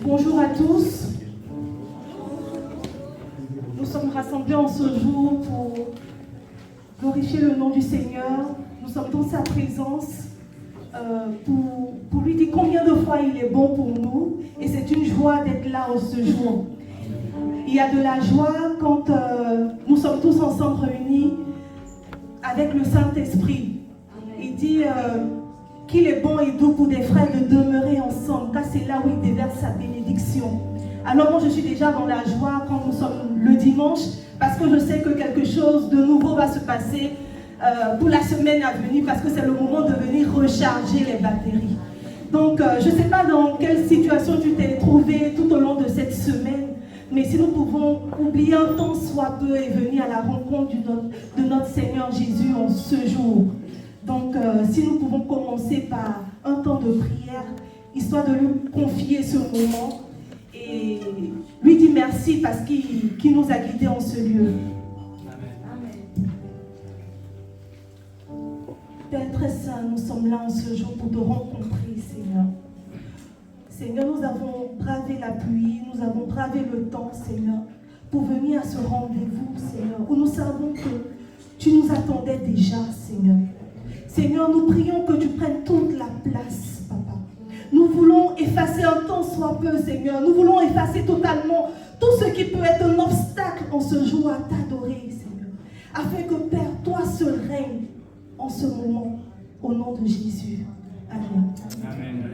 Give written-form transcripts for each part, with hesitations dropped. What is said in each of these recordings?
Bonjour à tous. Nous sommes rassemblés en ce jour pour glorifier le nom du Seigneur. Nous sommes dans sa présence pour lui dire combien de fois il est bon pour nous. Et c'est une joie d'être là en ce jour. Il y a de la joie quand nous sommes tous ensemble réunis avec le Saint-Esprit. Il dit qu'il est bon et doux pour des frères de demeurer ensemble, car c'est là où il déverse sa bénédiction. Alors moi je suis déjà dans la joie quand nous sommes le dimanche, parce que je sais que quelque chose de nouveau va se passer pour la semaine à venir, parce que c'est le moment de venir recharger les batteries. Donc je ne sais pas dans quelle situation tu t'es trouvé tout au long de cette semaine, mais si nous pouvons oublier un temps soit peu et venir à la rencontre de notre Seigneur Jésus en ce jour. Donc si nous pouvons commencer par un temps de prière, histoire de lui confier ce moment et lui dire merci parce qu'il nous a guidés en ce lieu. Amen. Père très saint, nous sommes là en ce jour pour te rencontrer, Seigneur. Seigneur, nous avons bravé la pluie, nous avons bravé le temps, Seigneur, pour venir à ce rendez-vous, Seigneur, où nous savons que tu nous attendais déjà, Seigneur. Seigneur, nous prions que tu prennes toute la place, Papa. Nous voulons effacer un temps soit peu, Seigneur. Nous voulons effacer totalement tout ce qui peut être un obstacle en ce jour à t'adorer, Seigneur. Afin que, Père, toi seul règne en ce moment, au nom de Jésus. Amen. Amen.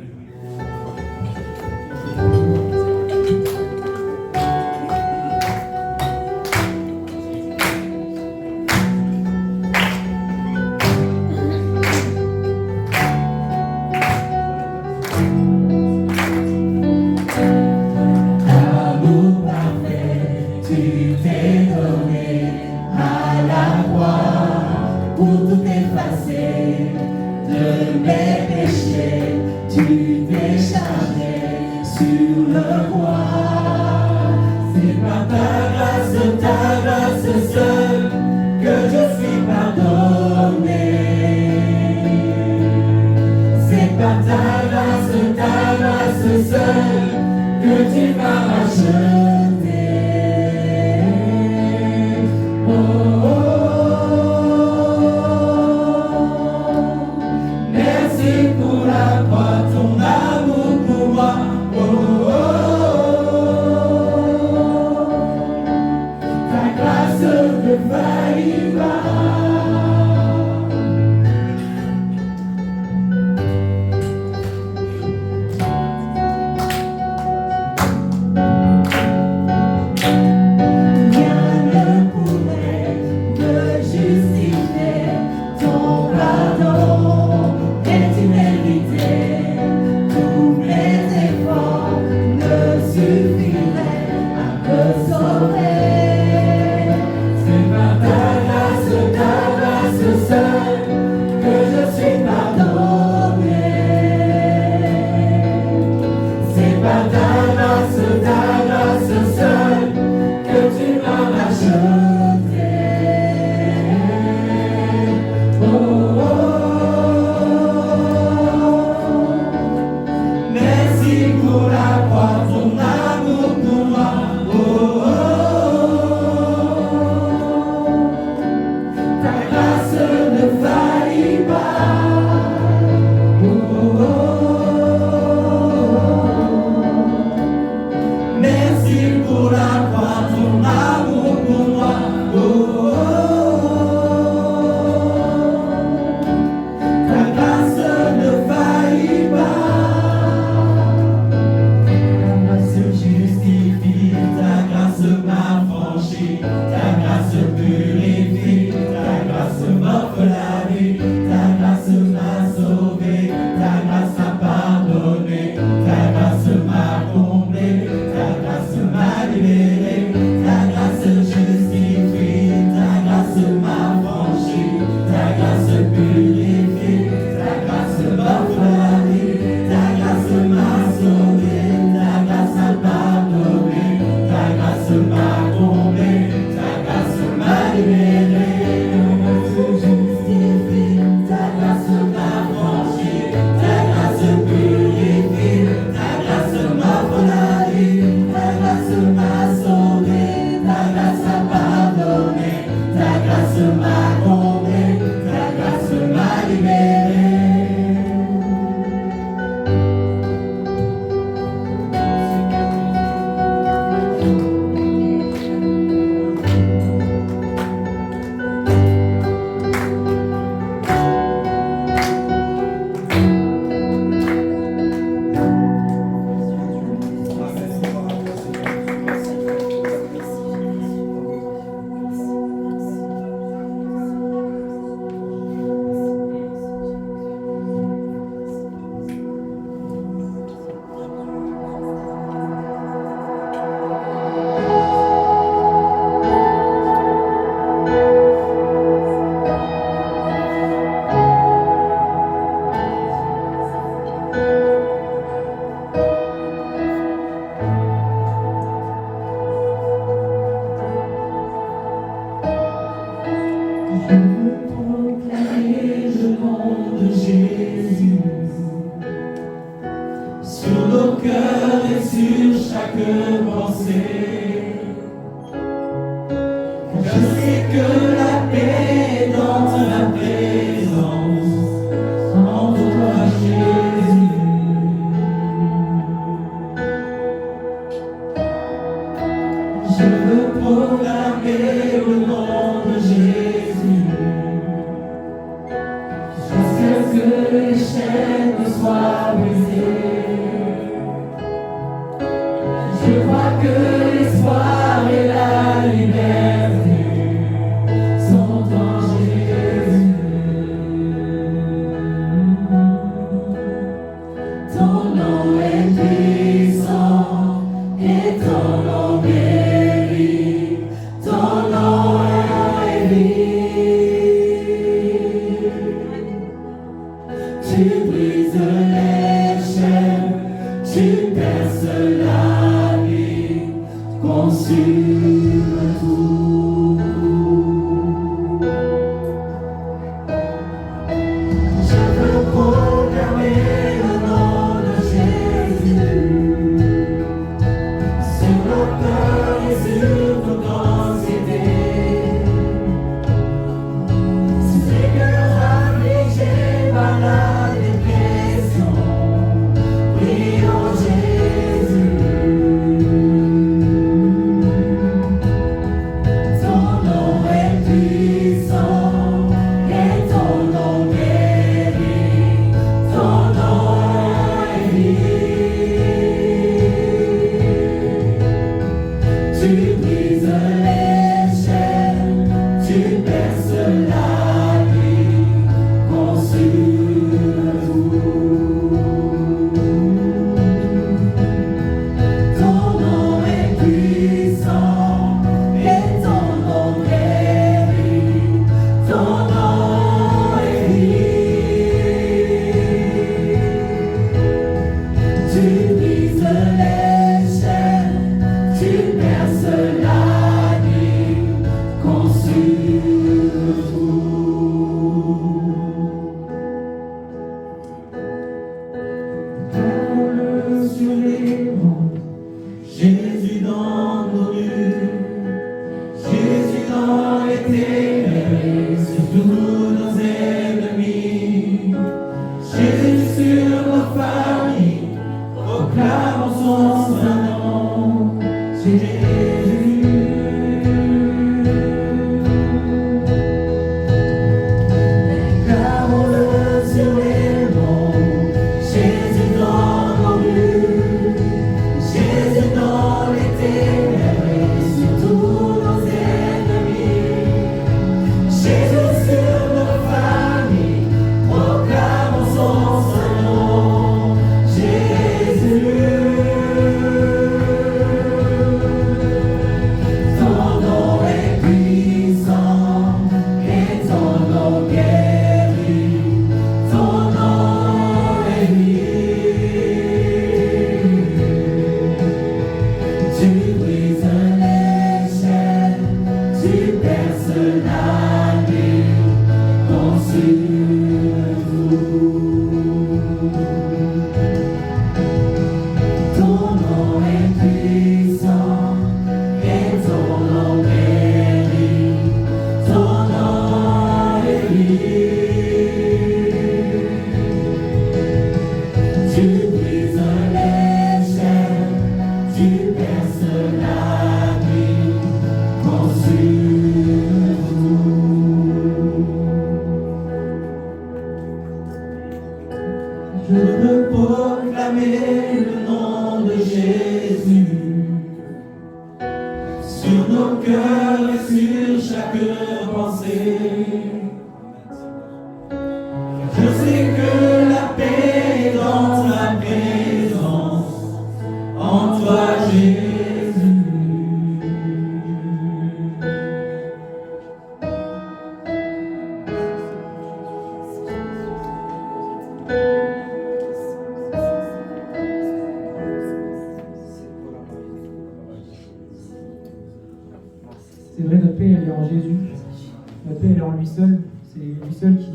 Notre paix, elle est en lui seul. C'est lui seul qui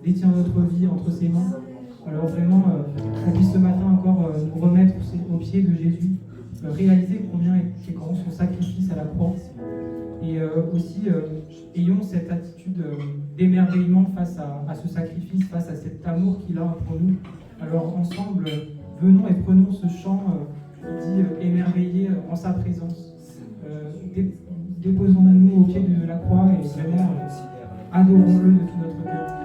détient notre vie entre ses mains. Alors vraiment, qu'on puisse ce matin encore nous remettre aux pieds de Jésus, réaliser combien est grand son sacrifice à la croix. Et aussi, ayons cette attitude d'émerveillement face à ce sacrifice, face à cet amour qu'il a pour nous. Alors ensemble, venons et prenons ce chant qui dit émerveillé en sa présence. Déposons-nous au pied de la croix et vraiment adorons-le de tout notre cœur.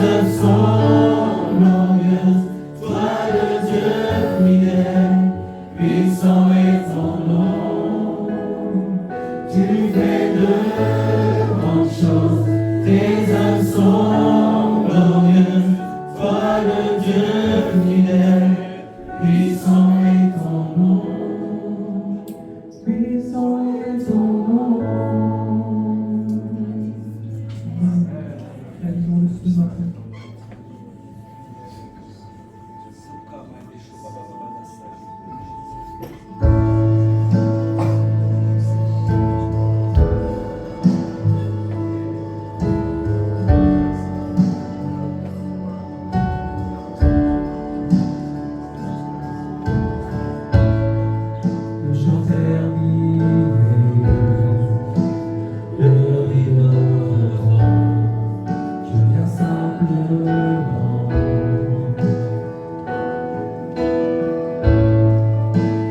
œuvres sont glorieuses, toi le Dieu fidèle, puissant est ton nom. Tu fais de grandes choses, tes œuvres sont glorieuses, toi le Dieu fidèle, puissant est ton nom. Puissant est ton nom. Réalisons-le ce matin. Le chant terminé, le rideau, je viens simplement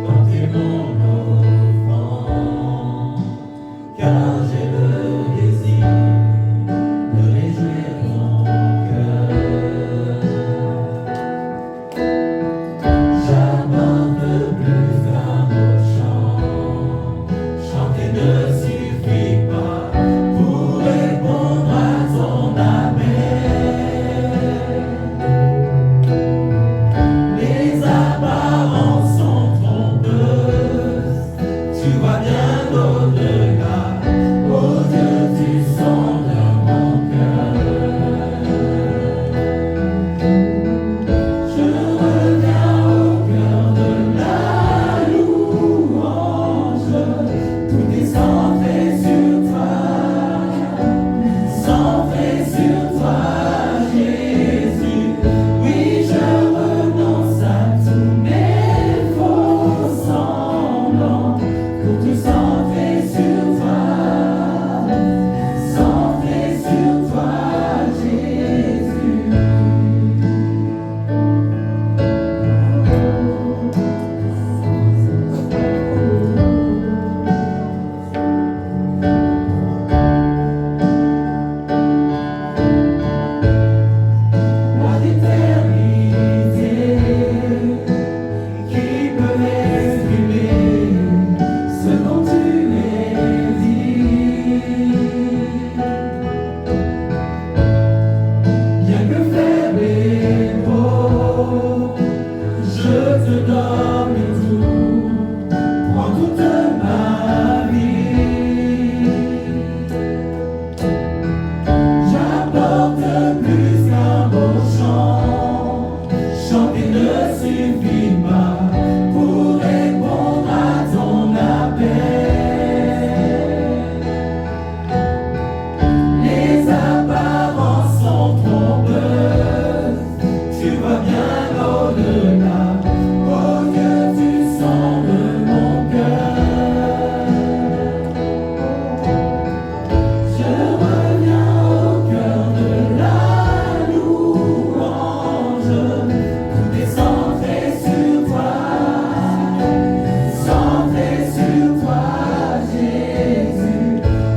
porter mon offrande, car j'ai le désir de réjouir mon cœur. J'aborde plus qu'un beau chant. Chanter ne suffit pas pour répondre à ton appel. Les apparences sont trompeuses, tu vois bien au-delà. Oh Dieu, tu sondes mon cœur. Je reviens au cœur de la louange, tout est centré sur toi, centré sur toi, Jésus. Oui, je renonce à tous mes faux semblants, pour tout centrer sur toi, centré sur toi, Jésus. La d'éternité qui peut exprimer ce dont tu m'es dit. Bien que faible et beau, je te donne tout, prends toute ma vie. J'apporte plus qu'un beau chant, chanter ne suffit pas pour répondre à ton appel. Les apparences sont trompeuses, tu vois bien au-delà. Oh Dieu, tu sondes mon cœur. Je reviens au cœur de la louange, tout est centré sur toi, centré sur toi, Jésus.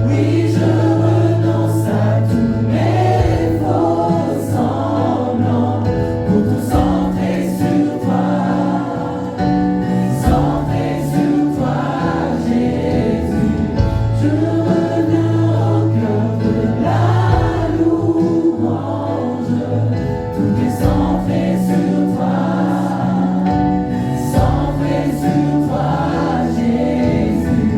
Oui, je renonce à tous mes faux semblants, pour tout centrer sur toi, centré sur toi, Jésus. Je reviens au cœur de la louange, tout est centré sur toi, centré sur toi, Jésus.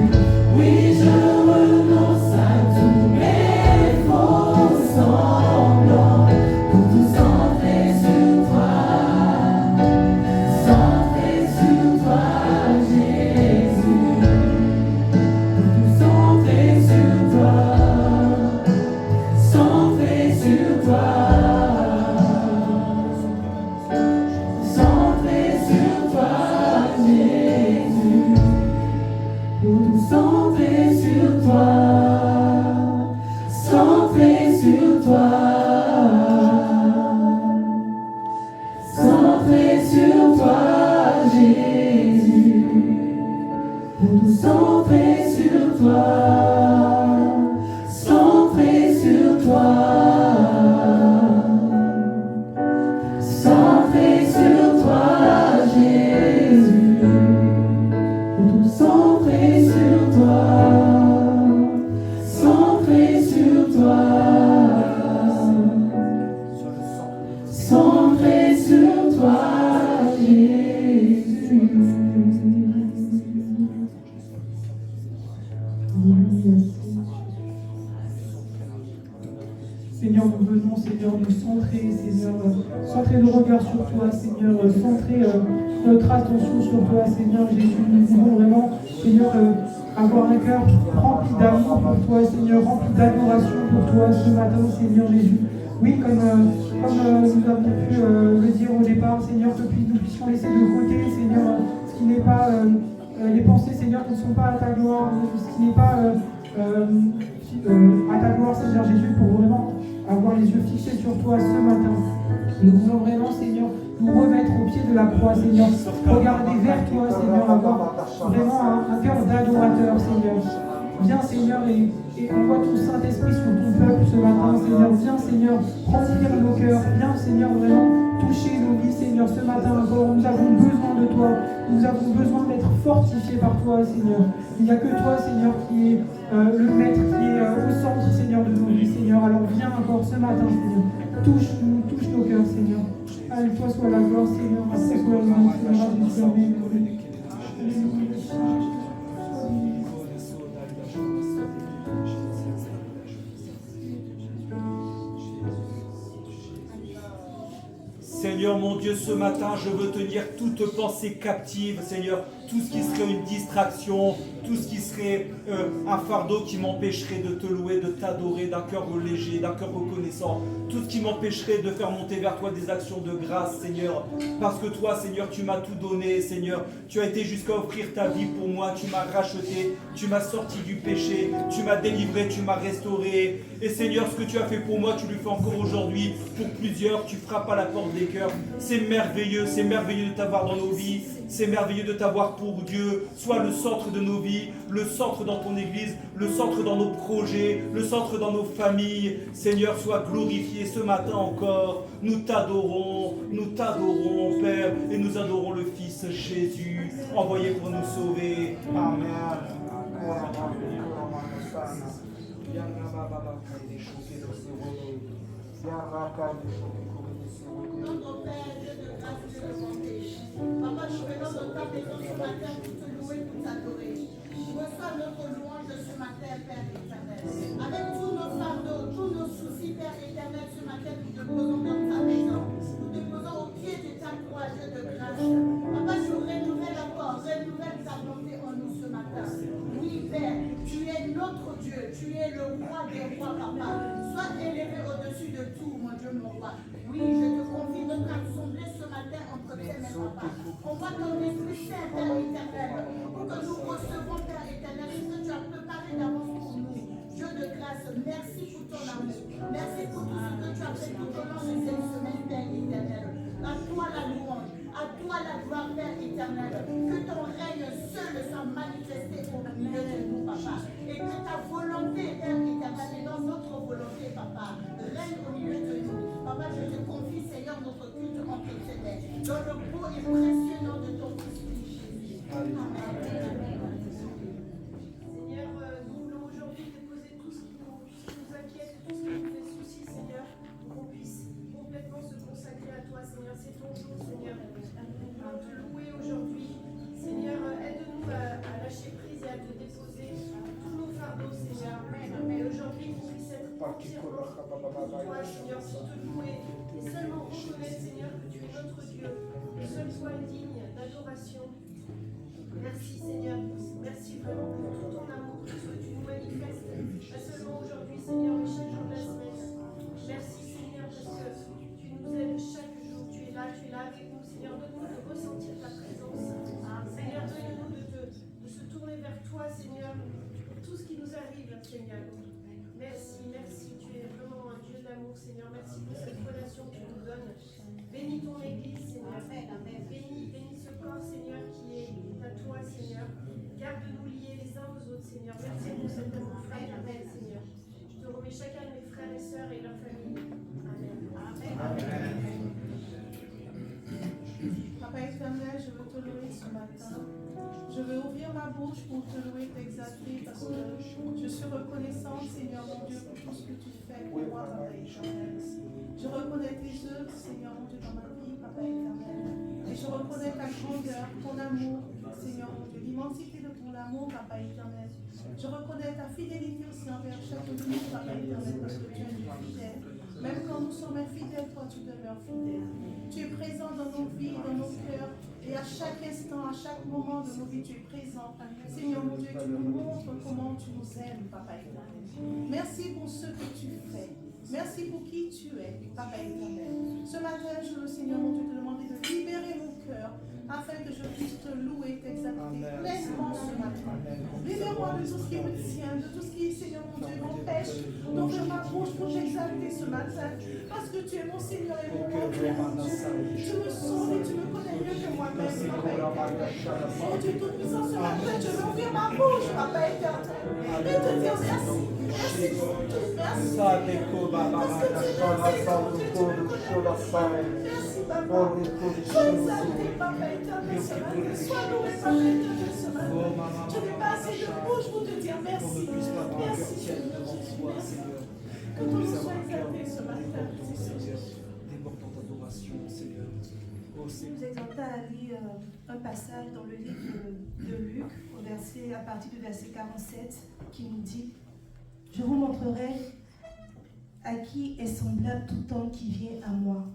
Oui, je renonce à tous mes faux semblants, pour tout centrer sur toi, centré sur toi, Jésus. Centré sur toi, centré sur toi. Seigneur, nous venons, Seigneur, nous centrer, Seigneur, centrer nos regards sur toi, Seigneur, centrer notre attention sur toi, Seigneur Jésus. Nous voulons vraiment, Seigneur, avoir un cœur rempli d'amour pour toi, Seigneur, rempli d'adoration pour toi ce matin, Seigneur Jésus. Oui, comme nous avons pu le dire au départ, Seigneur, que nous puissions laisser de côté, Seigneur, ce qui n'est pas les pensées, Seigneur, qui ne sont pas à ta gloire, ce qui n'est pas à ta gloire, Seigneur Jésus, pour vraiment avoir les yeux fixés sur toi ce matin. Nous voulons vraiment, Seigneur, nous remettre au pied de la croix, Seigneur, regarder vers toi, Seigneur, avoir vraiment un cœur d'adorateur, Seigneur. Viens, Seigneur, et envoie ton Saint-Esprit sur ton peuple ce matin, Seigneur. Viens, Seigneur, remplir nos cœurs. Viens, Seigneur, vraiment toucher nos vies, Seigneur, ce matin encore. Nous avons besoin de toi. Nous avons besoin d'être fortifiés par toi, Seigneur. Il n'y a que toi, Seigneur, qui est le maître, qui est au centre, Seigneur, de nos vies, Seigneur. Alors viens encore ce matin, Seigneur. Touche-nous, touche nos cœurs, Seigneur. À toi soit la gloire, Seigneur. À toi soit le nom, Seigneur. Seigneur mon Dieu, ce matin, je veux tenir toute pensée captive, Seigneur, tout ce qui serait une distraction, tout ce qui serait un fardeau qui m'empêcherait de te louer, de t'adorer, d'un cœur léger, d'un cœur reconnaissant, tout ce qui m'empêcherait de faire monter vers toi des actions de grâce, Seigneur, parce que toi, Seigneur, tu m'as tout donné, Seigneur, tu as été jusqu'à offrir ta vie pour moi, tu m'as racheté, tu m'as sorti du péché, tu m'as délivré, tu m'as restauré, et Seigneur, ce que tu as fait pour moi, tu le fais encore aujourd'hui, pour plusieurs, tu frappes à la porte des cœurs, c'est merveilleux de t'avoir dans nos vies, c'est merveilleux de t'avoir pour Dieu, sois le centre de nos vies, le centre dans ton église, le centre dans nos projets, le centre dans nos familles. Seigneur, sois glorifié ce matin encore. Nous t'adorons, Père, et nous adorons le Fils Jésus, envoyé pour nous sauver. Amen. Notre Père, Dieu de grâce et de bonté. Papa, nous venons dans ta maison ce matin pour te louer, pour t'adorer. Reçois notre louange ce matin, Père éternel. Avec tous nos fardeaux, tous nos soucis, Père éternel, ce matin, nous te posons dans ta maison. Nous te posons au pied de ta croix, Dieu de grâce. Papa, je renouvelle encore, renouvelle ta bonté en nous ce matin. Oui, Père, tu es notre Dieu, tu es le roi des rois, Papa. Sois élevé au-dessus de tout, mon Dieu, mon roi. Oui, je te confie notre assemblée ce matin entre tes mains, Papa. On va ton Esprit Saint, Père éternel, pour que nous recevons, Père éternel, ce que tu as préparé d'avance pour nous. Dieu de grâce, merci pour ton amour. Merci pour tout ce que tu as fait tout au long de cette semaine, Père éternel. À toi la louange, à toi la gloire, Père éternel. Que ton règne seul soit manifesté au milieu de nous, Papa. Et que ta volonté, Père éternel, et dans notre volonté, Papa, règne au milieu de nous. Papa, je te confie, Seigneur, notre culte entre tes mains. Dans le beau et précieux nom de ton Fils Jésus. Amen. Seigneur, nous voulons aujourd'hui déposer tout ce qui nous inquiète, tout ce qui nous fait souci, Seigneur, pour qu'on puisse complètement se consacrer à toi, Seigneur. C'est ton jour, Seigneur. Nous voulons te louer aujourd'hui. Seigneur, aide-nous à lâcher prise et à te déposer tous nos fardeaux, Seigneur. Et aujourd'hui, qu'on puisse être entièrement pour toi, Seigneur, pour te louer et seulement reconnaître, Seigneur, que tu es notre Dieu. Que seul soit digne d'adoration. Merci, Seigneur. Merci vraiment pour tout ton amour, tout ce que tu nous manifestes. Pas seulement aujourd'hui, Seigneur, mais chaque jour de la semaine. Merci, Seigneur, parce que tu nous aides chaque jour. Tu es là avec nous, Seigneur. Donne-nous de ressentir ta présence. Seigneur, donne-nous de se tourner vers toi, Seigneur, pour tout ce qui nous arrive, Seigneur. Merci. Tu es vraiment un Dieu d'amour, Seigneur. Merci pour cette relation que tu nous donnes. Bénis ton Église, Seigneur. Bénis ce corps, Seigneur, qui est à toi, Seigneur. Garde-nous liés les uns aux autres, Seigneur. Merci pour cet amour fraternel, Seigneur. Je te remets chacun de mes frères et sœurs et leurs familles. Amen. Papa éternel, je veux te louer ce matin. Je veux ouvrir ma bouche pour te louer, t'exalter, parce que je suis reconnaissante, Seigneur mon Dieu, pour tout ce que tu fais pour moi, Papa éternel. Je reconnais tes œuvres, Seigneur mon Dieu, dans ma vie, Papa éternel. Et je reconnais ta grandeur, ton amour, Seigneur mon Dieu, l'immensité de ton amour, Papa éternel. Je reconnais ta fidélité aussi envers chacun de nous, Papa éternel, parce que tu es Dieu fidèle. Même quand nous sommes infidèles, toi tu demeures fidèle. Tu es présent dans nos vies, dans nos cœurs, et à chaque instant, à chaque moment de nos vies, tu es présent. Seigneur mon Dieu, tu nous montres comment tu nous aimes, Papa éternel. Merci pour ce que tu fais. Merci pour qui tu es, Papa éternel. Ce matin, je veux, Seigneur mon Dieu, te demander de libérer mon cœur afin que je puisse te louer, t'exalter pleinement ce matin. Libère-moi de tout ce qui me tient, de tout ce qui, Seigneur mon Dieu, m'empêche d'ouvrir ma bouche pour t'exalter ce matin. Parce que tu es mon Seigneur et mon roi. Tu me sauves et tu me connais mieux que moi-même, Papa éternel. Oh Dieu Tout-Puissant, ce matin, je veux ouvrir ma bouche, Papa éternel, et te dire merci. Merci pour tout, merci. Parce que tu es Seigneur mon Dieu, tu me connais. Merci, Papa. Sois exalté, Papa éternel, ce matin. Sois loué, Papa éternel, ce matin. Je n'ai pas assez de bouche pour te dire merci. Merci, Seigneur Jésus. Merci. Que ton nom soit exalté ce matin. Débordant d'adoration, Seigneur. Je vous exhorte à lire un passage dans le livre de Luc, à partir du verset 47, qui nous dit « Je vous montrerai à qui est semblable tout homme qui vient à moi,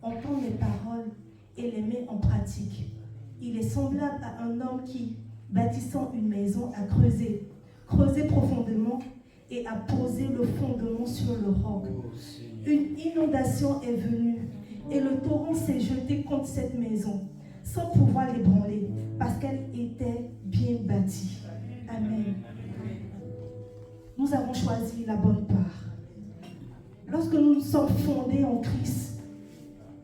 entend mes paroles et les met en pratique. Il est semblable à un homme qui, bâtissant une maison, a creusé profondément et a posé le fondement sur le roc. Une inondation est venue et le torrent s'est jeté contre cette maison sans pouvoir l'ébranler parce qu'elle était bien bâtie. » Amen. Nous avons choisi la bonne part. Lorsque nous sommes fondés en Christ,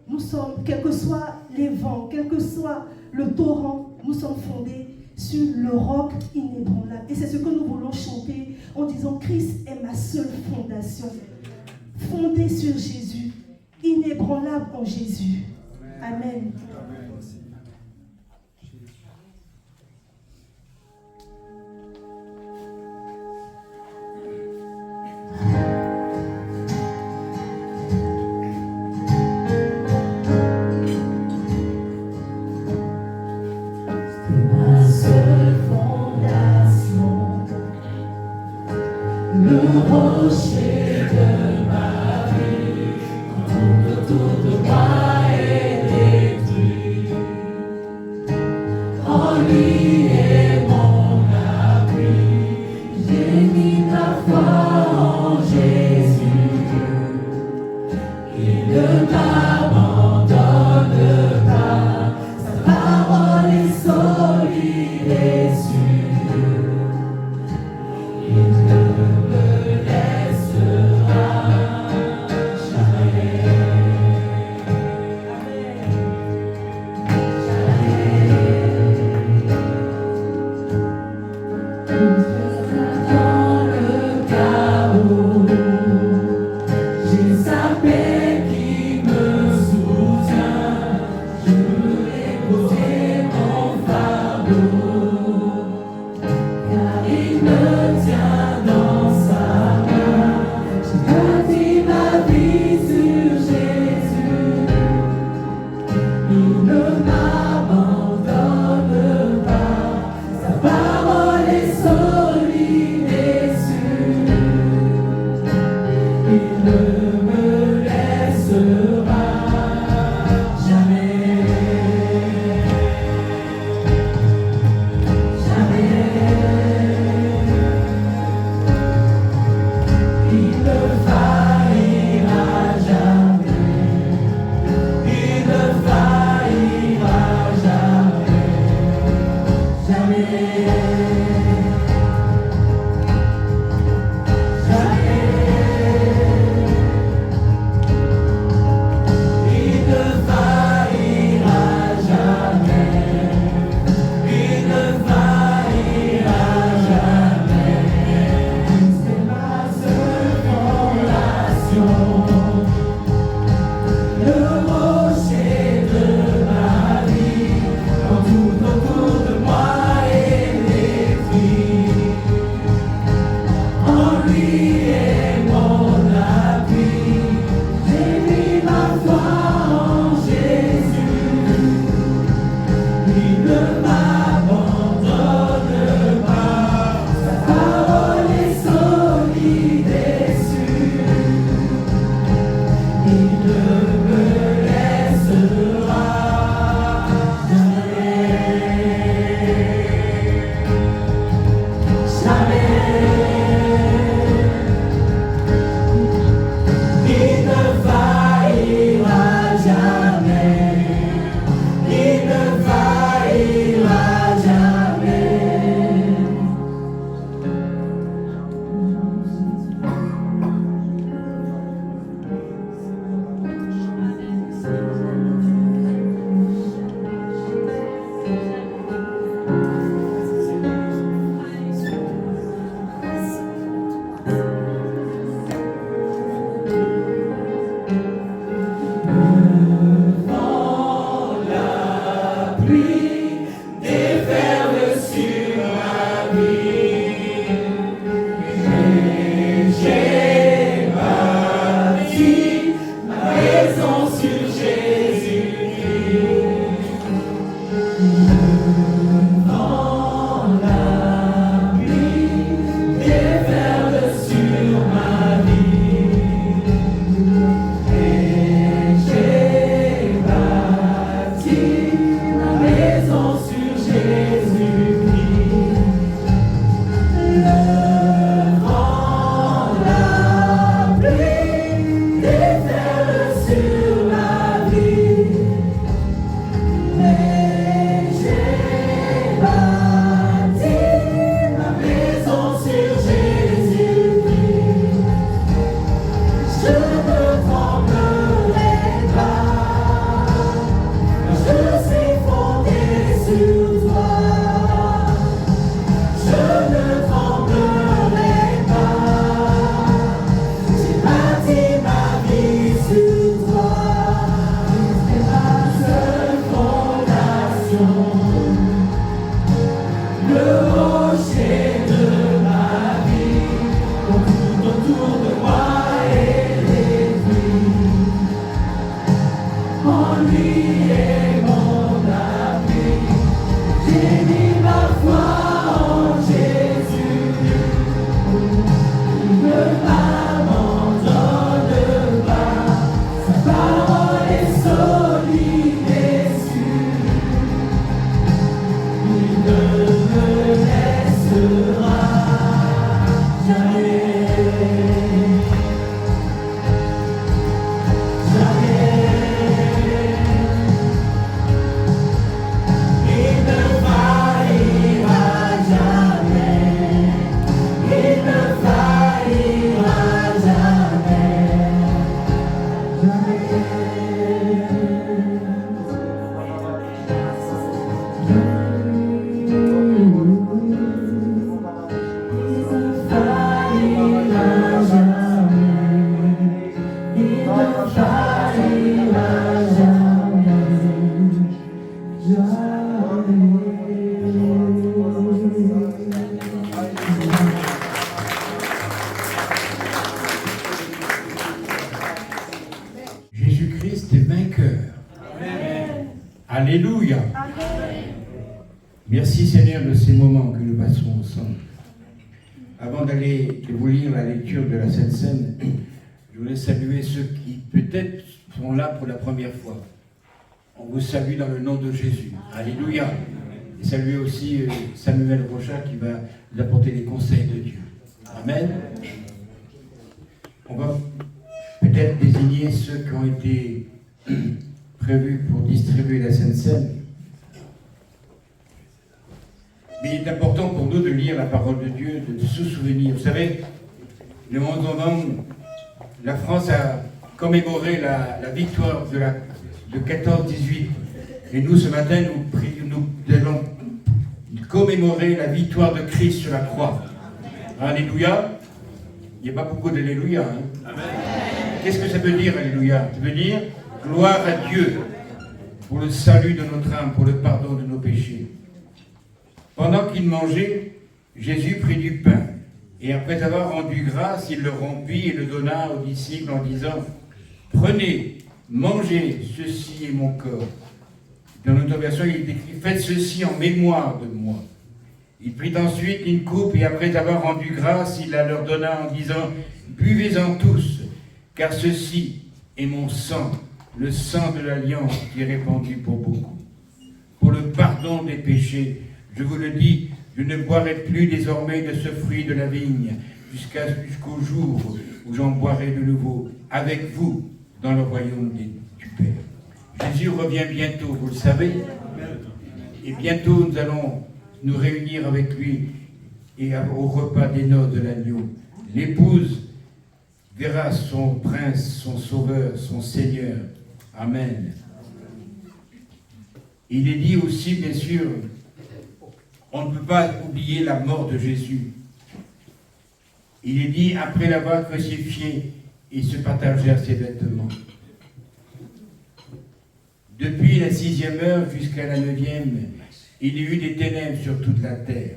nous sommes, quels que soient les vents, quel que soit le torrent, nous sommes fondés sur le roc inébranlable. Et c'est ce que nous voulons chanter en disant Christ est ma seule fondation. Fondé sur Jésus, inébranlable en Jésus. Amen. Ma seule fondation, le rocher de ma vie, quand tout autour de moi est détruit. Jésus-Christ est vainqueur. Alléluia. Merci Seigneur de ces moments que nous passons ensemble. Avant d'aller vous lire la lecture de la Sainte Seine, je voulais saluer ceux qui peut-être sont là pour la première fois. On vous salue dans le nom de Jésus. Alléluia. Et saluer aussi Samuel Rocha qui va nous apporter les conseils de Dieu. Amen. On va peut-être désigner ceux qui ont été prévus pour distribuer la Sainte Seine. Mais il est important pour nous de lire la parole de Dieu, de se souvenir. Vous savez, le 11 novembre, la France a commémoré la victoire de 14-18. Et nous, ce matin, nous allons commémorer la victoire de Christ sur la croix. Alléluia. Il n'y a pas beaucoup d'alléluia. Hein? Qu'est-ce que ça veut dire, alléluia? Ça veut dire gloire à Dieu pour le salut de notre âme, pour le pardon de nos péchés. Pendant qu'il mangeait, Jésus prit du pain, et après avoir rendu grâce, il le rompit et le donna aux disciples en disant « Prenez, mangez, ceci est mon corps. » Dans notre version, il est écrit « Faites ceci en mémoire de moi. » Il prit ensuite une coupe, et après avoir rendu grâce, il la leur donna en disant « Buvez-en tous, car ceci est mon sang, le sang de l'alliance qui est répandu pour beaucoup. Pour le pardon des péchés, je vous le dis, je ne boirai plus désormais de ce fruit de la vigne, jusqu'au jour où j'en boirai de nouveau, avec vous, dans le royaume du Père. » Jésus revient bientôt, vous le savez, et bientôt nous allons nous réunir avec lui et au repas des noces de l'agneau. L'épouse verra son prince, son sauveur, son Seigneur. Amen. Il est dit aussi, bien sûr, on ne peut pas oublier la mort de Jésus. Il est dit, après l'avoir crucifié, ils se partagèrent ses vêtements. Depuis la 6e heure jusqu'à la 9e, il y eut des ténèbres sur toute la terre.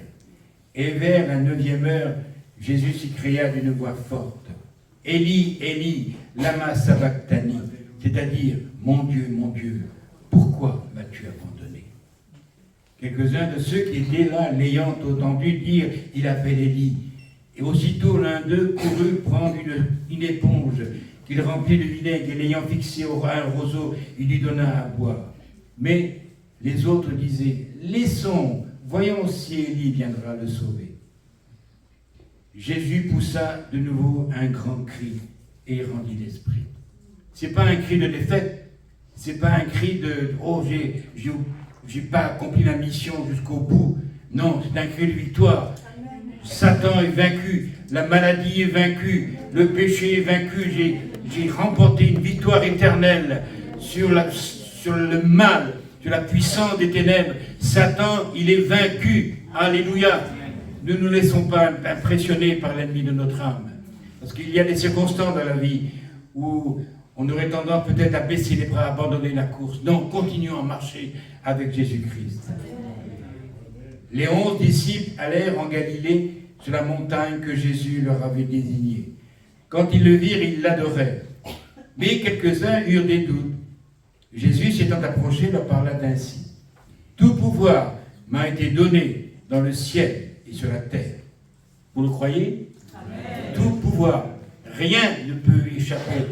Et vers la 9e heure, Jésus s'écria d'une voix forte, « Élie, Élie, lama sabachthani » c'est-à-dire, « Mon Dieu, pourquoi m'as-tu abandonné » Quelques-uns de ceux qui étaient là, l'ayant entendu dire, il appelle Élie. Et aussitôt l'un d'eux courut prendre une éponge qu'il remplit de vinaigre, et l'ayant fixé à un roseau, il lui donna à boire. Mais les autres disaient, laissons, voyons si Élie viendra le sauver. Jésus poussa de nouveau un grand cri et rendit l'esprit. C'est pas un cri de défaite, c'est pas un cri de « oh, j'ai pas accompli ma mission jusqu'au bout ». Non, c'est un cri de victoire. Satan est vaincu, la maladie est vaincue, le péché est vaincu, j'ai remporté une victoire éternelle sur le mal, sur la puissance des ténèbres. Satan, il est vaincu. Alléluia. Ne nous laissons pas impressionner par l'ennemi de notre âme. Parce qu'il y a des circonstances dans la vie où on aurait tendance peut-être à baisser les bras, à abandonner la course. Non, continuons à marcher avec Jésus-Christ. Les 11 disciples allèrent en Galilée sur la montagne que Jésus leur avait désignée. Quand ils le virent, ils l'adorèrent. Mais quelques-uns eurent des doutes. Jésus s'étant approché leur parla ainsi. Tout pouvoir m'a été donné dans le ciel et sur la terre. Vous le croyez? Amen. Tout pouvoir, rien ne peut échapper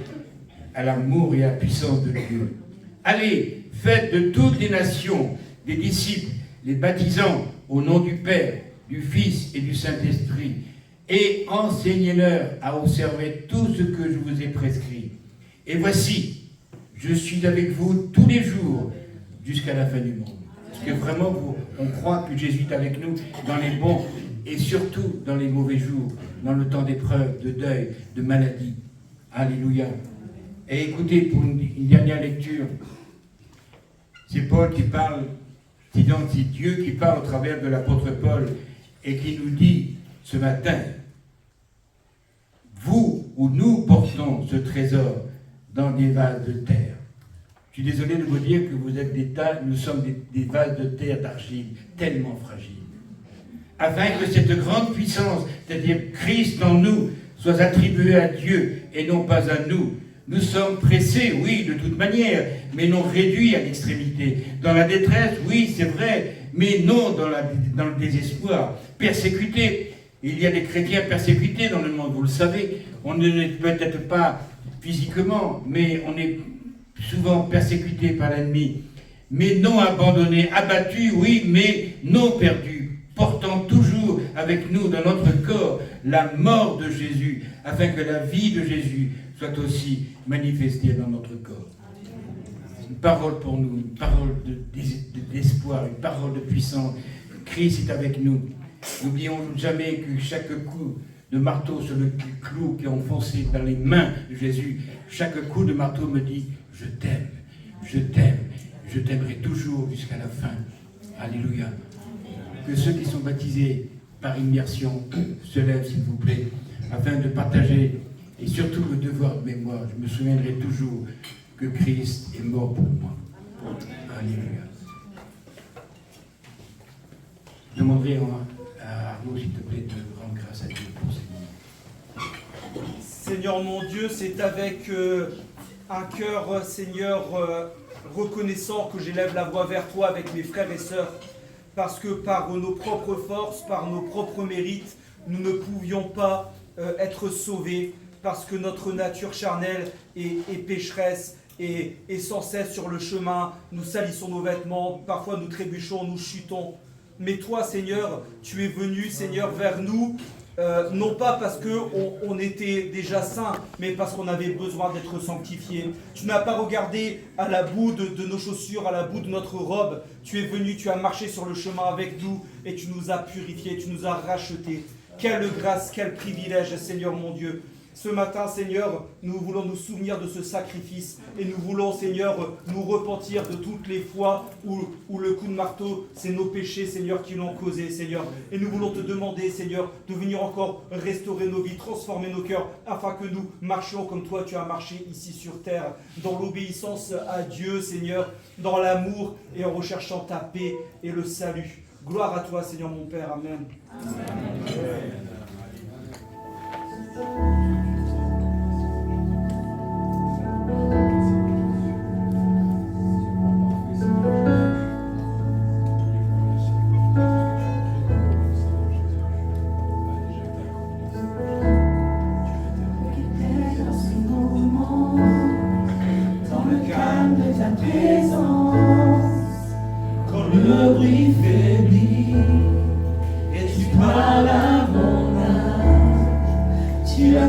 à l'amour et à la puissance de Dieu. Allez, faites de toutes les nations des disciples, les baptisant au nom du Père, du Fils et du Saint-Esprit, et enseignez-leur à observer tout ce que je vous ai prescrit. Et voici, je suis avec vous tous les jours jusqu'à la fin du monde. Parce que vraiment, on croit que Jésus est avec nous dans les bons et surtout dans les mauvais jours, dans le temps d'épreuve, de deuil, de maladie. Alléluia. Et écoutez, pour une dernière lecture, c'est Paul qui parle, c'est Dieu qui parle au travers de l'apôtre Paul et qui nous dit ce matin, vous ou nous portons ce trésor dans des vases de terre. Je suis désolé de vous dire que vous êtes nous sommes des vases de terre, d'argile, tellement fragiles. Afin que cette grande puissance, c'est-à-dire Christ en nous, soit attribuée à Dieu et non pas à nous. Nous sommes pressés, oui, de toute manière, mais non réduits à l'extrémité. Dans la détresse, oui, c'est vrai, mais non dans le désespoir. Persécutés. Il y a des chrétiens persécutés dans le monde, vous le savez. On ne l'est peut-être pas physiquement, mais on est souvent persécutés par l'ennemi. Mais non abandonnés, abattus, oui, mais non perdus. Portant toujours avec nous dans notre corps la mort de Jésus, afin que la vie de Jésus soit aussi manifestée dans notre corps. Une parole pour nous, une parole d'espoir, une parole de puissance. Christ est avec nous. N'oublions jamais que chaque coup de marteau sur le clou qui est enfoncé dans les mains de Jésus, chaque coup de marteau me dit « Je t'aime, je t'aime, je t'aimerai toujours jusqu'à la fin. » Alléluia. Que ceux qui sont baptisés par immersion se lèvent, s'il vous plaît, afin de partager, et surtout le devoir de mémoire. Je me souviendrai toujours que Christ est mort pour moi. Alléluia. Je demanderai à Arnaud, s'il te plaît, de rendre grâce à Dieu pour ces moments. Seigneur mon Dieu, c'est avec un cœur, Seigneur, reconnaissant que j'élève la voix vers toi avec mes frères et sœurs, parce que par nos propres forces, par nos propres mérites, nous ne pouvions pas être sauvés, parce que notre nature charnelle est pécheresse et sans cesse sur le chemin, nous salissons nos vêtements, parfois nous trébuchons, nous chutons. Mais toi, Seigneur, tu es venu, Seigneur, vers nous, non pas parce qu'on était déjà saints, mais parce qu'on avait besoin d'être sanctifiés. Tu n'as pas regardé à la bout de nos chaussures, à la bout de notre robe. Tu es venu, tu as marché sur le chemin avec nous et tu nous as purifiés, tu nous as rachetés. Quelle grâce, quel privilège, Seigneur mon Dieu. Ce matin, Seigneur, nous voulons nous souvenir de ce sacrifice et nous voulons, Seigneur, nous repentir de toutes les fois où le coup de marteau, c'est nos péchés, Seigneur, qui l'ont causé, Seigneur. Et nous voulons te demander, Seigneur, de venir encore restaurer nos vies, transformer nos cœurs, afin que nous marchions comme toi, tu as marché ici sur terre, dans l'obéissance à Dieu, Seigneur, dans l'amour et en recherchant ta paix et le salut. Gloire à toi, Seigneur mon Père. Amen. Amen.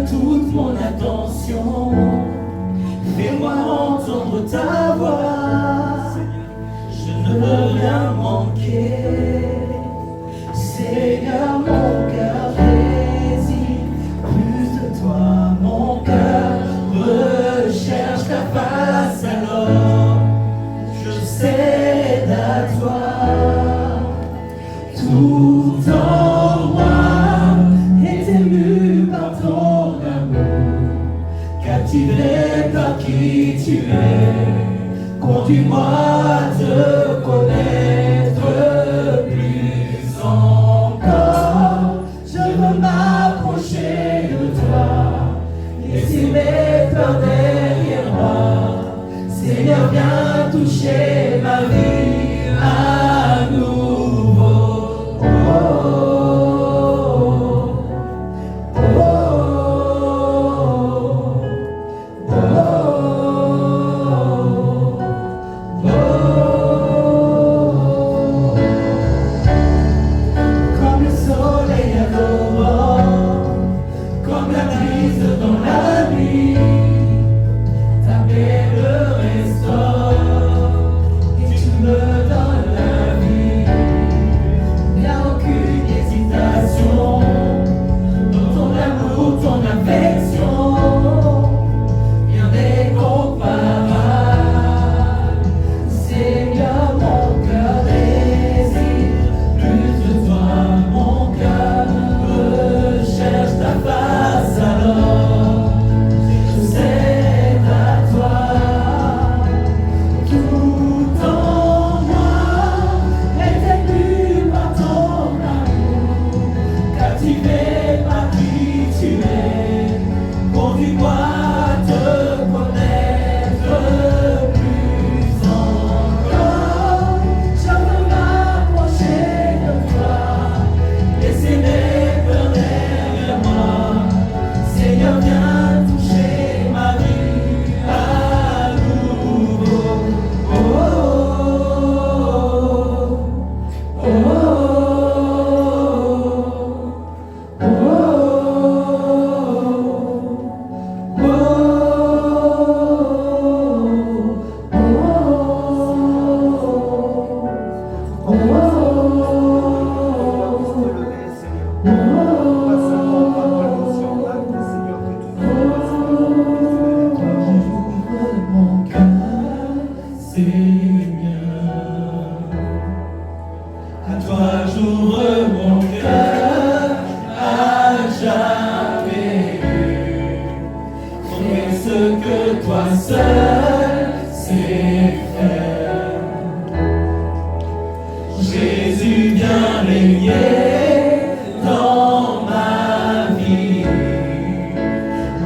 Toute mon attention, fais-moi entendre ta voix. Je ne veux rien manquer. Seigneur, mon cœur désire plus de toi. Mon cœur recherche ta face, alors je cède à toi. Tout en moi est ému par ton captivé par qui tu es, conduis-moi à te connaître plus encore. Je veux m'approcher de toi, laisser mes peurs derrière moi. Seigneur, Seigneur, viens toucher ma vie à nouveau. Comme le soleil à l'aurore, comme la brise dans la nuit, ta paix me restaure et tu me donnes la vie. Il n'y a aucune hésitation dans ton amour, ton affection, rien n'est comparable. Seigneur, mon cœur désire plus de toi, mon cœur recherche ta face alors. Je sais à toi, tout en moi est ému par ton amour, captivé par qui tu es. Conduis-moi à te connaître plus encore. Je veux m'approcher de toi, laisser mes peurs derrière moi. Seigneur, viens toucher ma vie à nouveau. Oh, oh, oh, oh, mon cœur, Seigneur, à toi j'ouvre mon cœur à jamais. Fais ce que toi seul sais faire. Jésus, viens régner dans ma vie.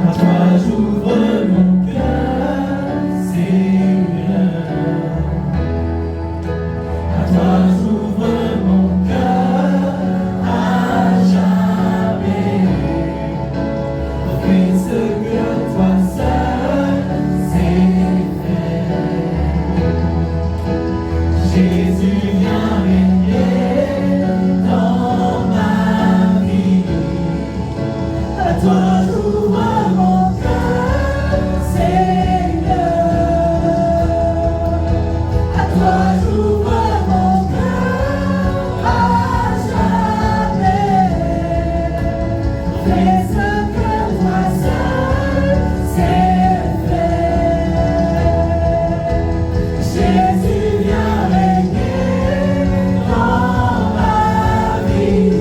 À toi j'ouvre mon cœur, Seigneur. À toi j'ouvre mon cœur à jamais. Fais ce que toi seul sais faire. Jésus, viens régner dans ma vie. À toi j'ouvre mon cœur, Seigneur. À toi j'ouvre mon cœur à jamais. Fais ce que toi seul sais faire. Jésus, viens régner dans ma vie.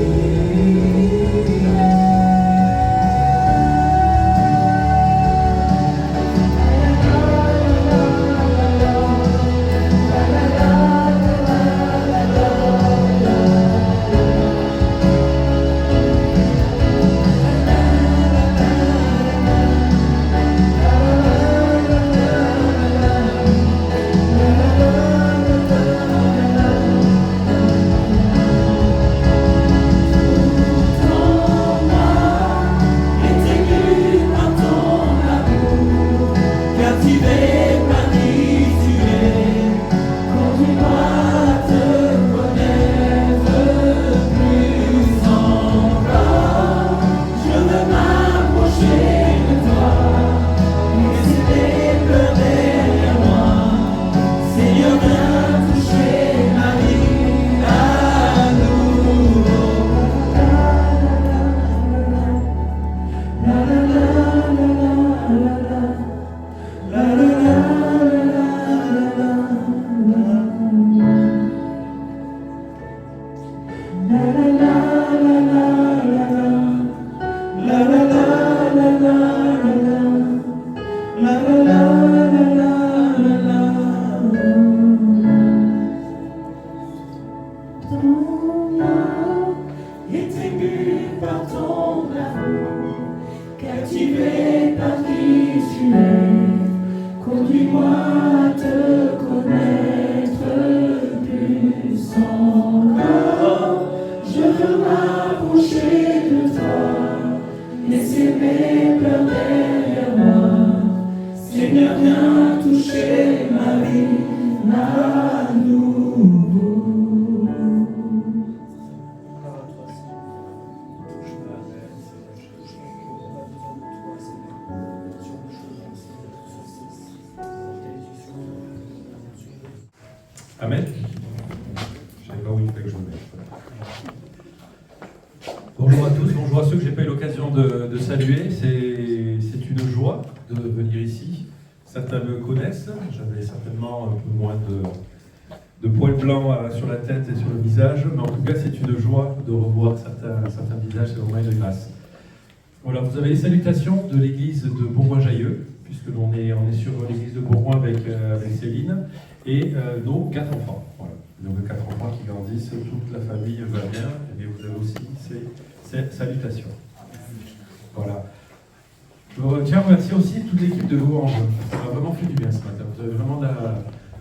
Captivé par qui tu es, conduis-moi à te Amen. Je ne sais pas où il faut que je me mette. Bonjour à tous, bonjour à ceux que je n'ai pas eu l'occasion de saluer. C'est une joie de venir ici. Certains me connaissent, j'avais certainement un peu moins de poils blancs sur la tête et sur le visage, mais en tout cas c'est une joie de revoir certains visages, c'est vraiment une grâce. Voilà, vous avez les salutations de l'église de Bourgoin-Jailleux, puisque l'on est sur l'église de Bourgoin avec Céline, et nos 4 enfants. Voilà. Donc 4 enfants qui grandissent, toute la famille va bien, et vous avez aussi ces salutations. Voilà. Je tiens à remercier aussi toute l'équipe de Louange. Ça m'a vraiment fait du bien ce matin. Vous avez vraiment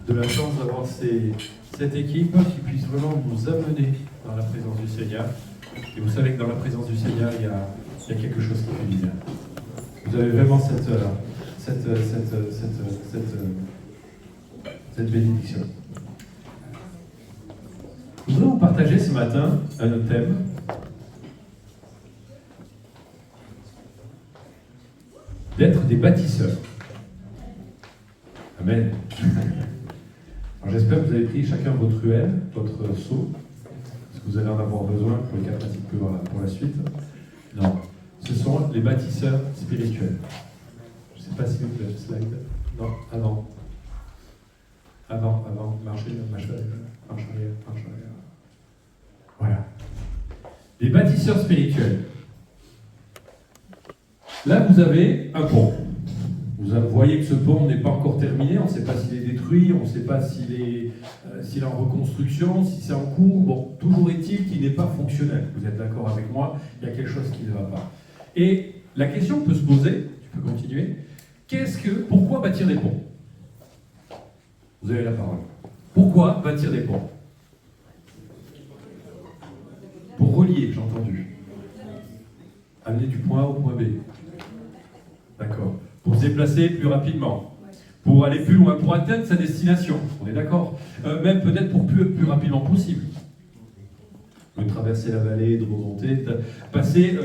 de la chance d'avoir cette équipe qui puisse vraiment nous amener dans la présence du Seigneur. Et vous savez que dans la présence du Seigneur, il y a quelque chose qui fait du bien. Vous avez vraiment cette bénédiction. Je voudrais vous partager ce matin un thème. D'être des bâtisseurs. Amen. Alors j'espère que vous avez pris chacun votre ruelle, votre seau, parce que vous allez en avoir besoin pour les 4 articles pour la suite. Non, ce sont les bâtisseurs spirituels. Je ne sais pas si vous avez le slide. Non, avant. Marche arrière. Voilà. Les bâtisseurs spirituels. Là, vous avez un pont. Vous voyez que ce pont n'est pas encore terminé, on ne sait pas s'il est détruit, on ne sait pas s'il est en reconstruction, si c'est en cours. Bon, toujours est-il qu'il n'est pas fonctionnel. Vous êtes d'accord avec moi, il y a quelque chose qui ne va pas. Et la question peut se poser, tu peux continuer, pourquoi bâtir des ponts? Vous avez la parole. Pourquoi bâtir des ponts? Pour relier, j'ai entendu. Amener du point A au point B. D'accord. Pour se déplacer plus rapidement. Pour aller plus loin, pour atteindre sa destination. On est d'accord. Même peut-être pour plus rapidement possible. De traverser la vallée, de remonter, de passer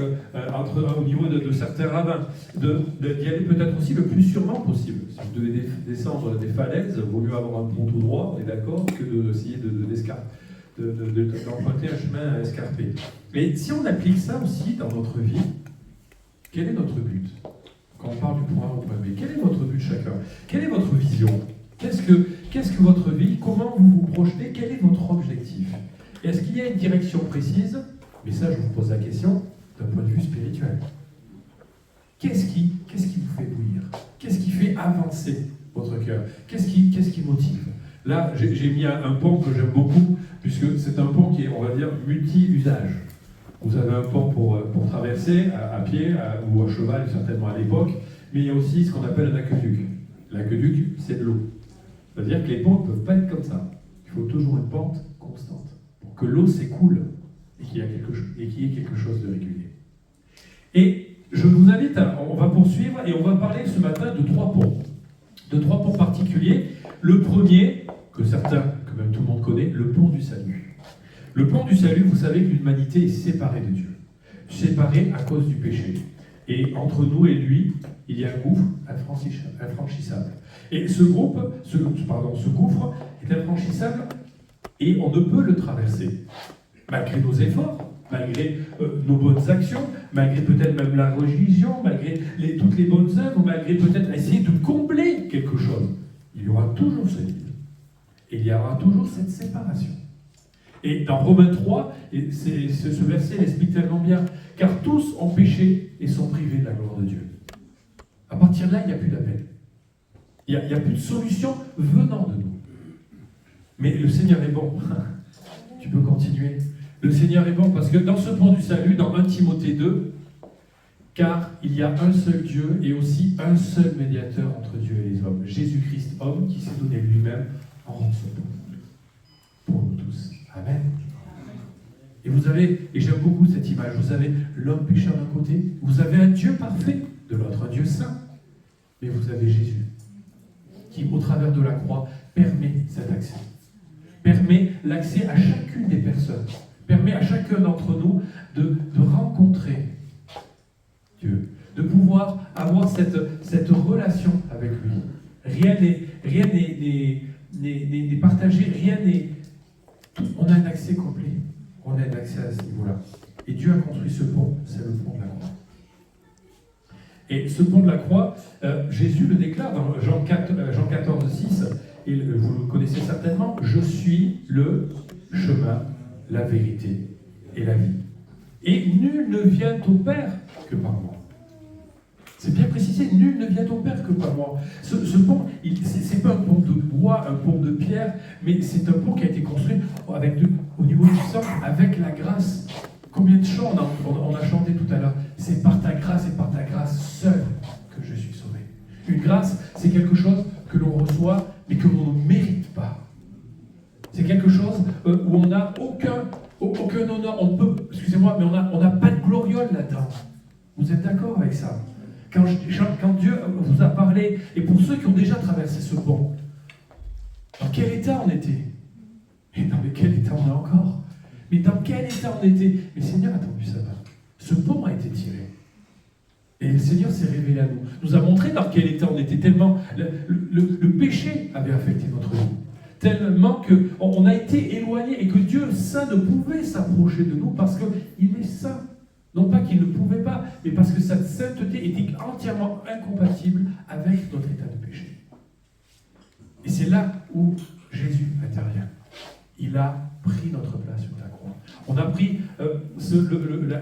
au niveau de certains ravins. D'y aller peut-être aussi le plus sûrement possible. Si vous devez descendre des falaises, il vaut mieux avoir un pont tout droit, on est d'accord, que d'essayer d'emprunter un chemin escarpé. Mais si on applique ça aussi dans notre vie, quel est notre but? Quand on parle du point A au point B, quel est votre but chacun? Quelle est votre vision? Qu'est-ce que votre vie? Comment vous vous projetez? Quel est votre objectif? Est-ce qu'il y a une direction précise? Mais ça, je vous pose la question d'un point de vue spirituel. Qu'est-ce qui vous fait bouillir? Qu'est-ce qui fait avancer votre cœur? Qu'est-ce qui motive? Là, j'ai mis un pont que j'aime beaucoup, puisque c'est un pont qui est, on va dire, multi-usage. Vous avez un pont pour traverser à pied ou à cheval, certainement à l'époque, mais il y a aussi ce qu'on appelle un aqueduc. L'aqueduc, c'est de l'eau. C'est-à-dire que les ponts ne peuvent pas être comme ça. Il faut toujours une pente constante pour que l'eau s'écoule et qu'il y ait quelque chose de régulier. Et je vous invite, on va poursuivre et on va parler ce matin de 3 ponts. De 3 ponts particuliers. Le premier, que même tout le monde connaît, le pont du salut. Le pont du salut, vous savez que l'humanité est séparée de Dieu, séparée à cause du péché. Et entre nous et lui, il y a un gouffre infranchissable. Et ce gouffre est infranchissable et on ne peut le traverser. Malgré nos efforts, malgré nos bonnes actions, malgré peut-être même la religion, malgré toutes les bonnes œuvres, malgré peut-être essayer de combler quelque chose, il y aura toujours ce vide. Et il y aura toujours cette séparation. Et dans Romains 3, ce verset l'explique tellement bien, car tous ont péché et sont privés de la gloire de Dieu. À partir de là, il n'y a plus d'appel. Il n'y a plus de solution venant de nous. Mais le Seigneur est bon. Tu peux continuer. Le Seigneur est bon parce que dans ce pont du salut, dans 1 Timothée 2, car il y a un seul Dieu et aussi un seul médiateur entre Dieu et les hommes, Jésus-Christ, homme qui s'est donné lui-même en rançon pour nous tous. Amen. Et vous avez, et j'aime beaucoup cette image, vous avez l'homme pécheur d'un côté, vous avez un Dieu parfait de l'autre, un Dieu saint, mais vous avez Jésus qui, au travers de la croix, permet cet accès. Permet l'accès à chacune des personnes, permet à chacun d'entre nous de rencontrer Dieu, de pouvoir avoir cette relation avec lui. Rien n'est partagé, rien n'est... On a un accès complet. On a un accès à ce niveau-là. Et Dieu a construit ce pont, c'est le pont de la croix. Et ce pont de la croix, Jésus le déclare dans Jean 14, 6, et vous le connaissez certainement, « Je suis le chemin, la vérité et la vie. Et nul ne vient au Père que par moi. » C'est bien précisé, nul ne vient au Père que par moi. Ce pont, c'est pas un pont de bois, un pont de pierre, mais c'est un pont qui a été construit au niveau du centre, avec la grâce. Combien de chants on a chanté tout à l'heure? C'est par ta grâce et par ta grâce seule que je suis sauvé. Une grâce, c'est quelque chose que l'on reçoit, mais que l'on ne mérite pas. C'est quelque chose où on n'a aucun honneur, on peut, excusez-moi, mais on n'a pas de gloriole là-dedans. Vous êtes d'accord avec ça? Quand Dieu vous a parlé, et pour ceux qui ont déjà traversé ce pont, dans quel état on était? Et dans quel état on est encore? Mais dans quel état on était? Mais le Seigneur a tendu sa main. Ce pont a été tiré. Et le Seigneur s'est révélé à nous. Nous a montré dans quel état on était, tellement le péché avait affecté notre vie. Tellement qu'on a été éloigné et que Dieu saint ne pouvait s'approcher de nous parce qu'il est saint. Non pas qu'il ne pouvait pas, mais parce que sa sainteté était entièrement incompatible avec notre état de péché. Et c'est là où Jésus intervient. Il a pris notre place sur la croix. On a pris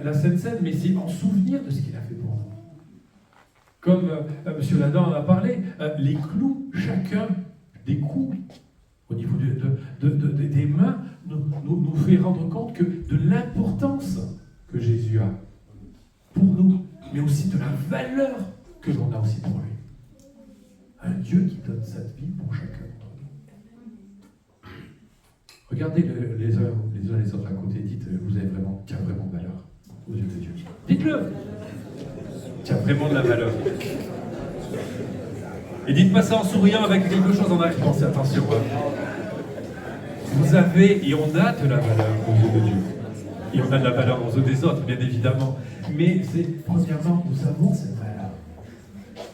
la Sainte Seine, mais c'est en souvenir de ce qu'il a fait pour nous. Comme M. Ladan en a parlé, les clous, chacun des coups, au niveau des mains, nous fait rendre compte de l'importance que Jésus a pour nous, mais aussi de la valeur que l'on a aussi pour lui. Un Dieu qui donne sa vie pour chacun d'entre nous. Regardez les uns les autres à côté, dites, tu as vraiment de valeur aux yeux de Dieu. Dites-le. Tu as vraiment de la valeur. Et dites-moi ça en souriant avec quelque chose en arrière. Attention. Vous avez et on a de la valeur aux yeux de Dieu. Et on a de la valeur aux yeux des autres, bien évidemment. Mais premièrement, nous avons cette valeur.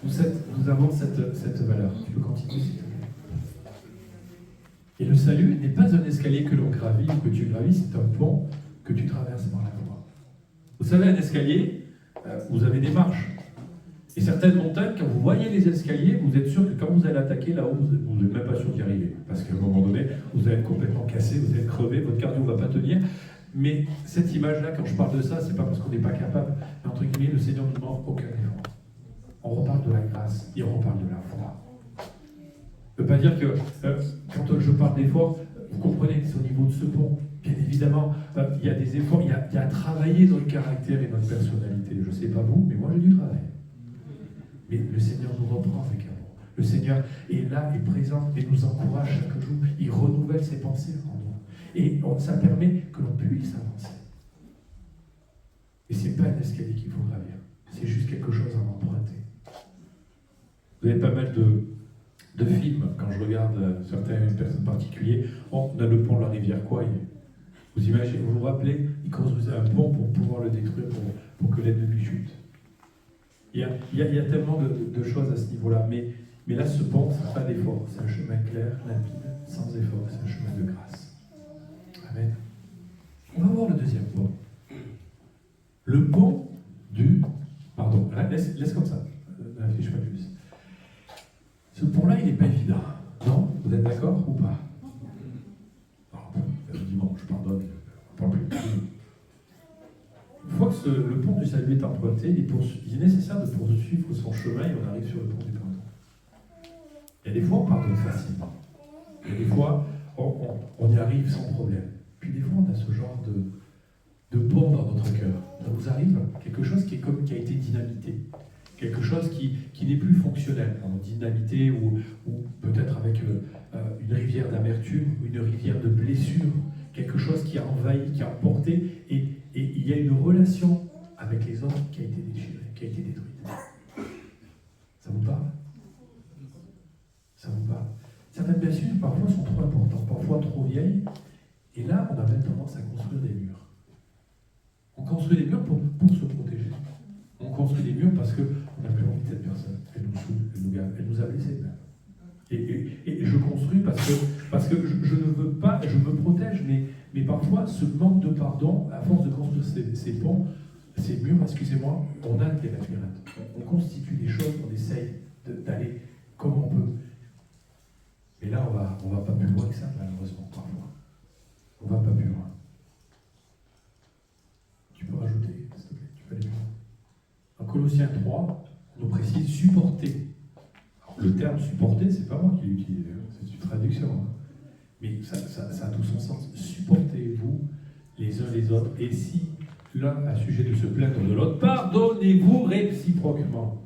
Nous avons cette valeur. Tu peux continuer, s'il te plaît. Et le salut n'est pas un escalier que l'on gravit ou que tu gravis, c'est un pont que tu traverses par la croix. Vous savez, un escalier, vous avez des marches. Et certaines montagnes, quand vous voyez les escaliers, vous êtes sûr que quand vous allez attaquer là-haut, vous n'êtes même pas sûr d'y arriver. Parce qu'à un moment donné, vous allez être complètement cassé, vous allez être crevé, votre cardio ne va pas tenir. Mais cette image-là, quand je parle de ça, c'est pas parce qu'on n'est pas capable. Mais entre guillemets, le Seigneur ne demande aucun effort. On reparle de la grâce et on reparle de la foi. Je ne veux pas dire que quand je parle d'effort, vous comprenez que c'est au niveau de ce pont. Bien évidemment, il y a des efforts, il y a à travailler notre caractère et notre personnalité. Je ne sais pas vous, mais moi j'ai du travail. Mais le Seigneur nous reprend avec amour. Le Seigneur est là, est présent et nous encourage chaque jour. Il renouvelle ses pensées en nous. Et ça permet que l'on puisse avancer. Et ce n'est pas un escalier qu'il faut gravir. C'est juste quelque chose à emprunter. Vous avez pas mal de films, quand je regarde certaines personnes particulières, on a le pont de la rivière Kwai. Vous imaginez, vous vous rappelez, ils construisaient un pont pour pouvoir le détruire, pour que l'ennemi chute. Il y a tellement de choses à ce niveau-là, mais là, ce pont, ce n'est pas d'effort, c'est un chemin clair, limpide, sans effort, c'est un chemin de grâce. Amen. On va voir le deuxième pont. Le pont du... Pardon, laisse comme ça, n'affiche pas plus. Ce pont-là, il n'est pas évident. Non? Vous êtes d'accord ou pas? Dimanche, pardonne, pas plus. Une fois que le pont du salut est emprunté, il est nécessaire de poursuivre son chemin et on arrive sur le pont du pardon. Il y a des fois, on pardonne facilement. Il y a des fois, on y arrive sans problème. Puis des fois, on a ce genre de pont dans notre cœur. Ça vous arrive quelque chose qui a été dynamité. Quelque chose qui n'est plus fonctionnel, dynamité ou peut-être avec une rivière d'amertume, une rivière de blessure, quelque chose qui a envahi, qui a emporté, et il y a une relation avec les autres qui a été déchirée, qui a été détruite. Ça vous parle? Ça vous parle? Certaines blessures, parfois, sont trop importantes, parfois trop vieilles, et là, on a même tendance à construire des murs. On construit des murs pour se protéger. On construit des murs parce qu'on n'a plus envie de cette personne. Elle nous saoule, elle nous a blessés même. Et je construis parce que je ne veux pas, je me protège, mais parfois ce manque de pardon, à force de construire ces ponts, ces murs, excusez-moi, on a des labyrinthes. On constitue des choses, on essaye d'aller comme on peut. Mais là, on va pas plus loin que ça, malheureusement, parfois. On va pas plus loin. Tu peux rajouter, s'il te plaît, tu peux aller plus loin. En Colossiens 3, on nous précise supporter. Alors, le terme supporter, c'est pas moi qui l'utilise, c'est une traduction. Hein. Mais ça a tout son sens. Supportez-vous les uns les autres. Et si l'un a sujet de se plaindre de l'autre, pardonnez-vous réciproquement.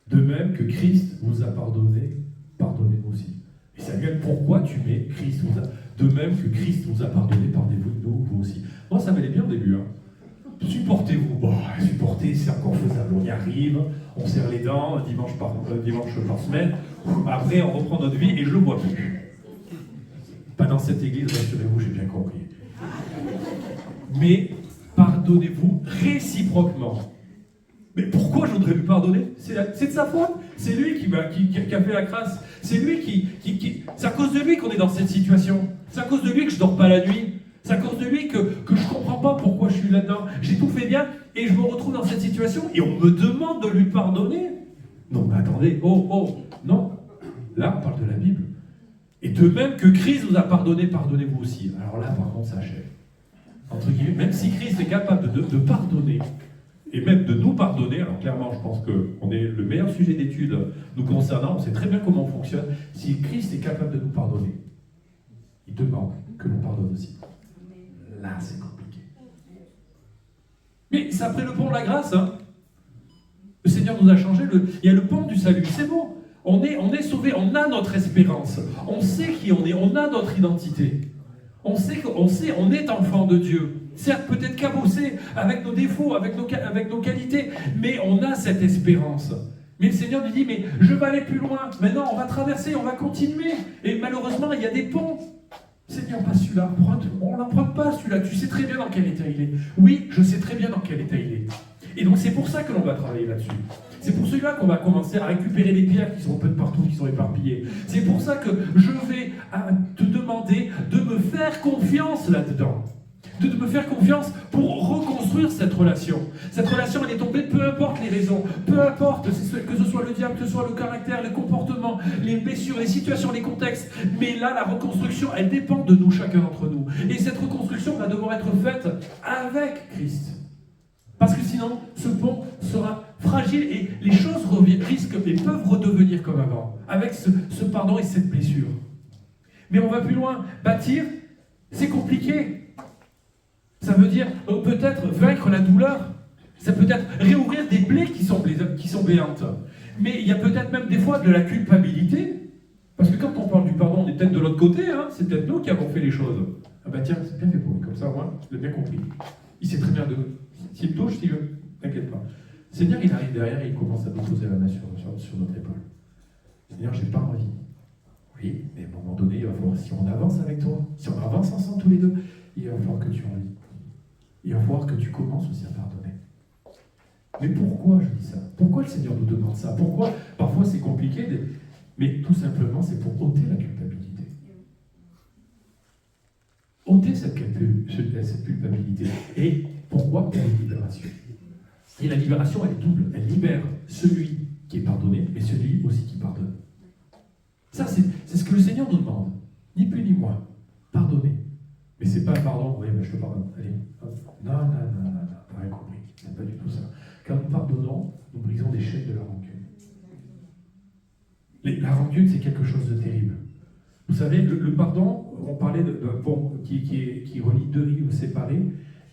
De même que Christ vous a pardonné, pardonnez-vous aussi. Et ça vient pourquoi tu mets Christ vous a. De même que Christ vous a pardonné, pardonnez-vous vous aussi. Moi, ça m'allait bien au début. Hein. Supportez-vous. Bon, supporter, c'est encore faisable. On y arrive, on serre les dents, dimanche par semaine. Après, on reprend notre vie et je le vois plus. Pas dans cette église, rassurez-vous, j'ai bien compris. Mais pardonnez-vous réciproquement. Mais pourquoi je voudrais lui pardonner? C'est de sa faute. C'est lui qui a fait la crasse. C'est lui qui... C'est à cause de lui qu'on est dans cette situation. C'est à cause de lui que je dors pas la nuit. C'est à cause de lui que je comprends pas pourquoi je suis là-dedans. J'ai tout fait bien et je me retrouve dans cette situation et on me demande de lui pardonner. Non, mais attendez, non. Là, on parle de la Bible. Et de même que Christ vous a pardonné, pardonnez-vous aussi. Alors là, par contre, ça achève. Entre guillemets, même si Christ est capable de pardonner, et même de nous pardonner, alors clairement, je pense qu'on est le meilleur sujet d'étude nous concernant, on sait très bien comment on fonctionne. Si Christ est capable de nous pardonner, il demande que l'on pardonne aussi. Là, c'est compliqué. Mais c'est après le pont de la grâce. Hein. Le Seigneur nous a changé. Il y a le pont du salut. C'est bon. On est sauvés. On a notre espérance. On sait qui on est. On a notre identité. On est enfant de Dieu. Certes, peut-être cabossé avec nos défauts, avec nos qualités, mais on a cette espérance. Mais le Seigneur nous dit, mais je vais aller plus loin. Maintenant, on va traverser, on va continuer. Et malheureusement, il y a des ponts. Seigneur, pas celui-là. On n'emprunte pas celui-là. Tu sais très bien dans quel état il est. Oui, je sais très bien dans quel état il est. Et donc, c'est pour ça que l'on va travailler là-dessus. C'est pour celui-là qu'on va commencer à récupérer les pierres qui sont un peu de partout, qui sont éparpillées. C'est pour ça que je vais te demander de me faire confiance là-dedans. De me faire confiance pour reconstruire cette relation. Cette relation, elle est tombée, peu importe les raisons, peu importe que ce soit le diable, que ce soit le caractère, les comportements, les blessures, les situations, les contextes. Mais là, la reconstruction, elle dépend de nous, chacun d'entre nous. Et cette reconstruction va devoir être faite avec Christ. Parce que sinon, ce pont sera fragile et les choses risquent et peuvent redevenir comme avant, avec ce pardon et cette blessure. Mais on va plus loin. Bâtir, c'est compliqué. Ça veut dire peut-être vaincre la douleur. Ça peut être réouvrir des plaies qui sont béantes. Mais il y a peut-être même des fois de la culpabilité. Parce que quand on parle du pardon, on est peut-être de l'autre côté. Hein, c'est peut-être nous qui avons fait les choses. Ah bah tiens, c'est bien fait pour lui. Comme ça, moi, je l'ai bien compris. Il sait très bien s'il me touche, s'il veut. T'inquiète pas. Seigneur, il arrive derrière et il commence à nous poser la main sur notre épaule. Seigneur, j'ai pas envie. Oui, mais à un moment donné, il va falloir, si on avance avec toi, si on avance ensemble tous les deux, il va falloir que tu en vis. Il va falloir que tu commences aussi à pardonner. Mais pourquoi je dis ça? Pourquoi le Seigneur nous demande ça? Pourquoi parfois c'est compliqué Mais tout simplement, c'est pour ôter la culpabilité. Ôter cette culpabilité. Et pourquoi? Pour une libération. Et la libération, elle est double. Elle libère celui qui est pardonné, mais celui aussi qui pardonne. Ça, c'est ce que le Seigneur nous demande. Ni plus ni moins. Pardonner. Mais c'est pas un pardon, oui, mais je te pardonne. Allez. Non, t'as rien compris. C'est pas du tout ça. Quand nous pardonnons, nous brisons des chaînes de la rancune. La rancune, c'est quelque chose de terrible. Vous savez, le pardon, on parlait d'un pont qui relie deux rives séparées,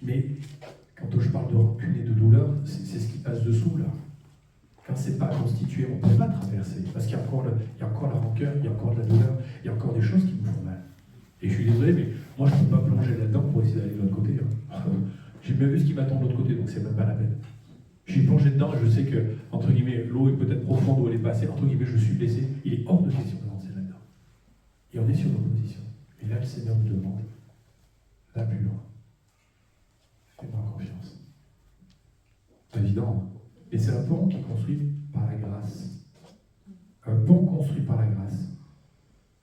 mais quand je parle de rancune et de douleur, c'est ce qui passe dessous, là. Quand c'est pas constitué, on ne peut pas traverser. Parce qu'il y a encore la rancœur, il y a encore de la douleur, il y a encore des choses qui nous font mal. Et je suis désolé, mais moi, je ne peux pas plonger là-dedans pour essayer d'aller de l'autre côté. Hein. J'ai bien vu ce qui m'attend de l'autre côté, donc c'est même pas la peine. Je suis plongé dedans et je sais que, entre guillemets, l'eau est peut-être profonde où elle est passée. Entre guillemets, je suis blessé. Il est hors de question d'avancer là-dedans. Et on est sur nos positions. Et là, le Seigneur nous demande, va plus loin. Fais-moi confiance. C'est évident, hein. Et c'est un pont qui est construit par la grâce. Un pont construit par la grâce,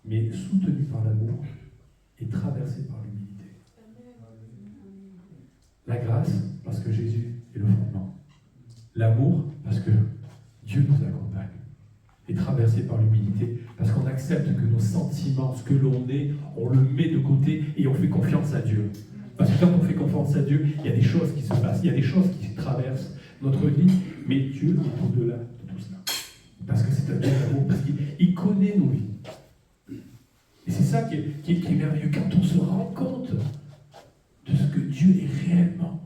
mais soutenu par l'amour et traversé par l'humilité. La grâce, parce que Jésus est le fondement. L'amour, parce que Dieu nous accompagne. Et traversé par l'humilité, parce qu'on accepte que nos sentiments, ce que l'on est, on le met de côté et on fait confiance à Dieu. Parce que quand on fait confiance à Dieu, il y a des choses qui se passent, il y a des choses qui traversent notre vie, mais Dieu est au-delà de tout cela. Parce que c'est un Dieu d'amour, parce qu'il connaît nos vies. Et c'est ça qui est merveilleux, quand on se rend compte de ce que Dieu est réellement.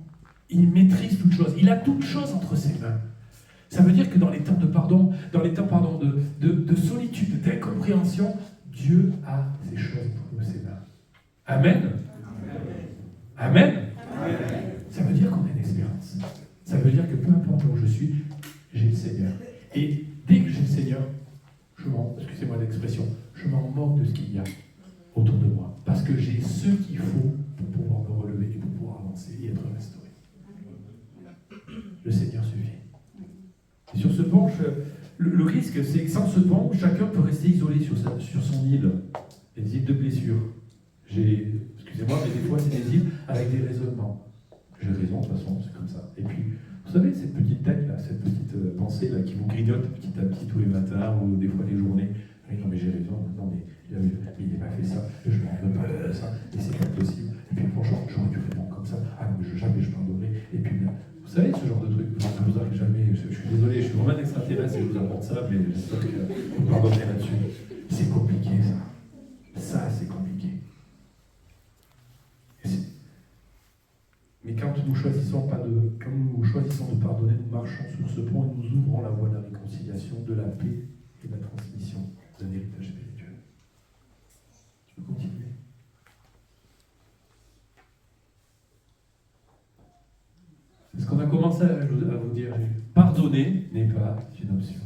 Il maîtrise toutes choses, il a toutes choses entre ses mains. Ça veut dire que dans les temps de pardon, de solitude, d'incompréhension, Dieu a ces choses entre ses mains. Amen. Amen. Ça veut dire qu'on a une espérance. Ça veut dire que peu importe où je suis, j'ai le Seigneur. Et dès que j'ai le Seigneur, excusez-moi l'expression, je m'en moque de ce qu'il y a autour de moi. Parce que j'ai ce qu'il faut pour pouvoir me relever et pour pouvoir avancer et être restauré. Le Seigneur suffit. Et sur ce pont, le risque, c'est que sans ce pont, chacun peut rester isolé sur son île. Les îles de blessures. Excusez-moi, mais des fois, c'est des îles avec des raisonnements. J'ai raison, de toute façon, c'est comme ça. Et puis, vous savez, cette petite tête-là, cette petite pensée-là qui vous grignote petit à petit tous les matins ou des fois les journées. Oui, non, mais j'ai raison, non, mais il n'a pas fait ça, je ne m'en veux pas de ça, et c'est pas possible. Et puis, franchement, j'aurais dû répondre comme ça, jamais je pardonnerai. Et puis, vous savez, ce genre de truc, ça vous arrive jamais. Je suis désolé, je suis vraiment un extraterrestre et je vous apporte ça, mais j'espère que vous pardonnez là-dessus. C'est compliqué, ça. Ça, c'est compliqué. Mais quand nous choisissons de pardonner, nous marchons sur ce pont et nous ouvrons la voie de la réconciliation, de la paix et de la transmission d'un héritage spirituel. Tu peux continuer. C'est ce qu'on a commencé à vous dire. Pardonner n'est pas une option.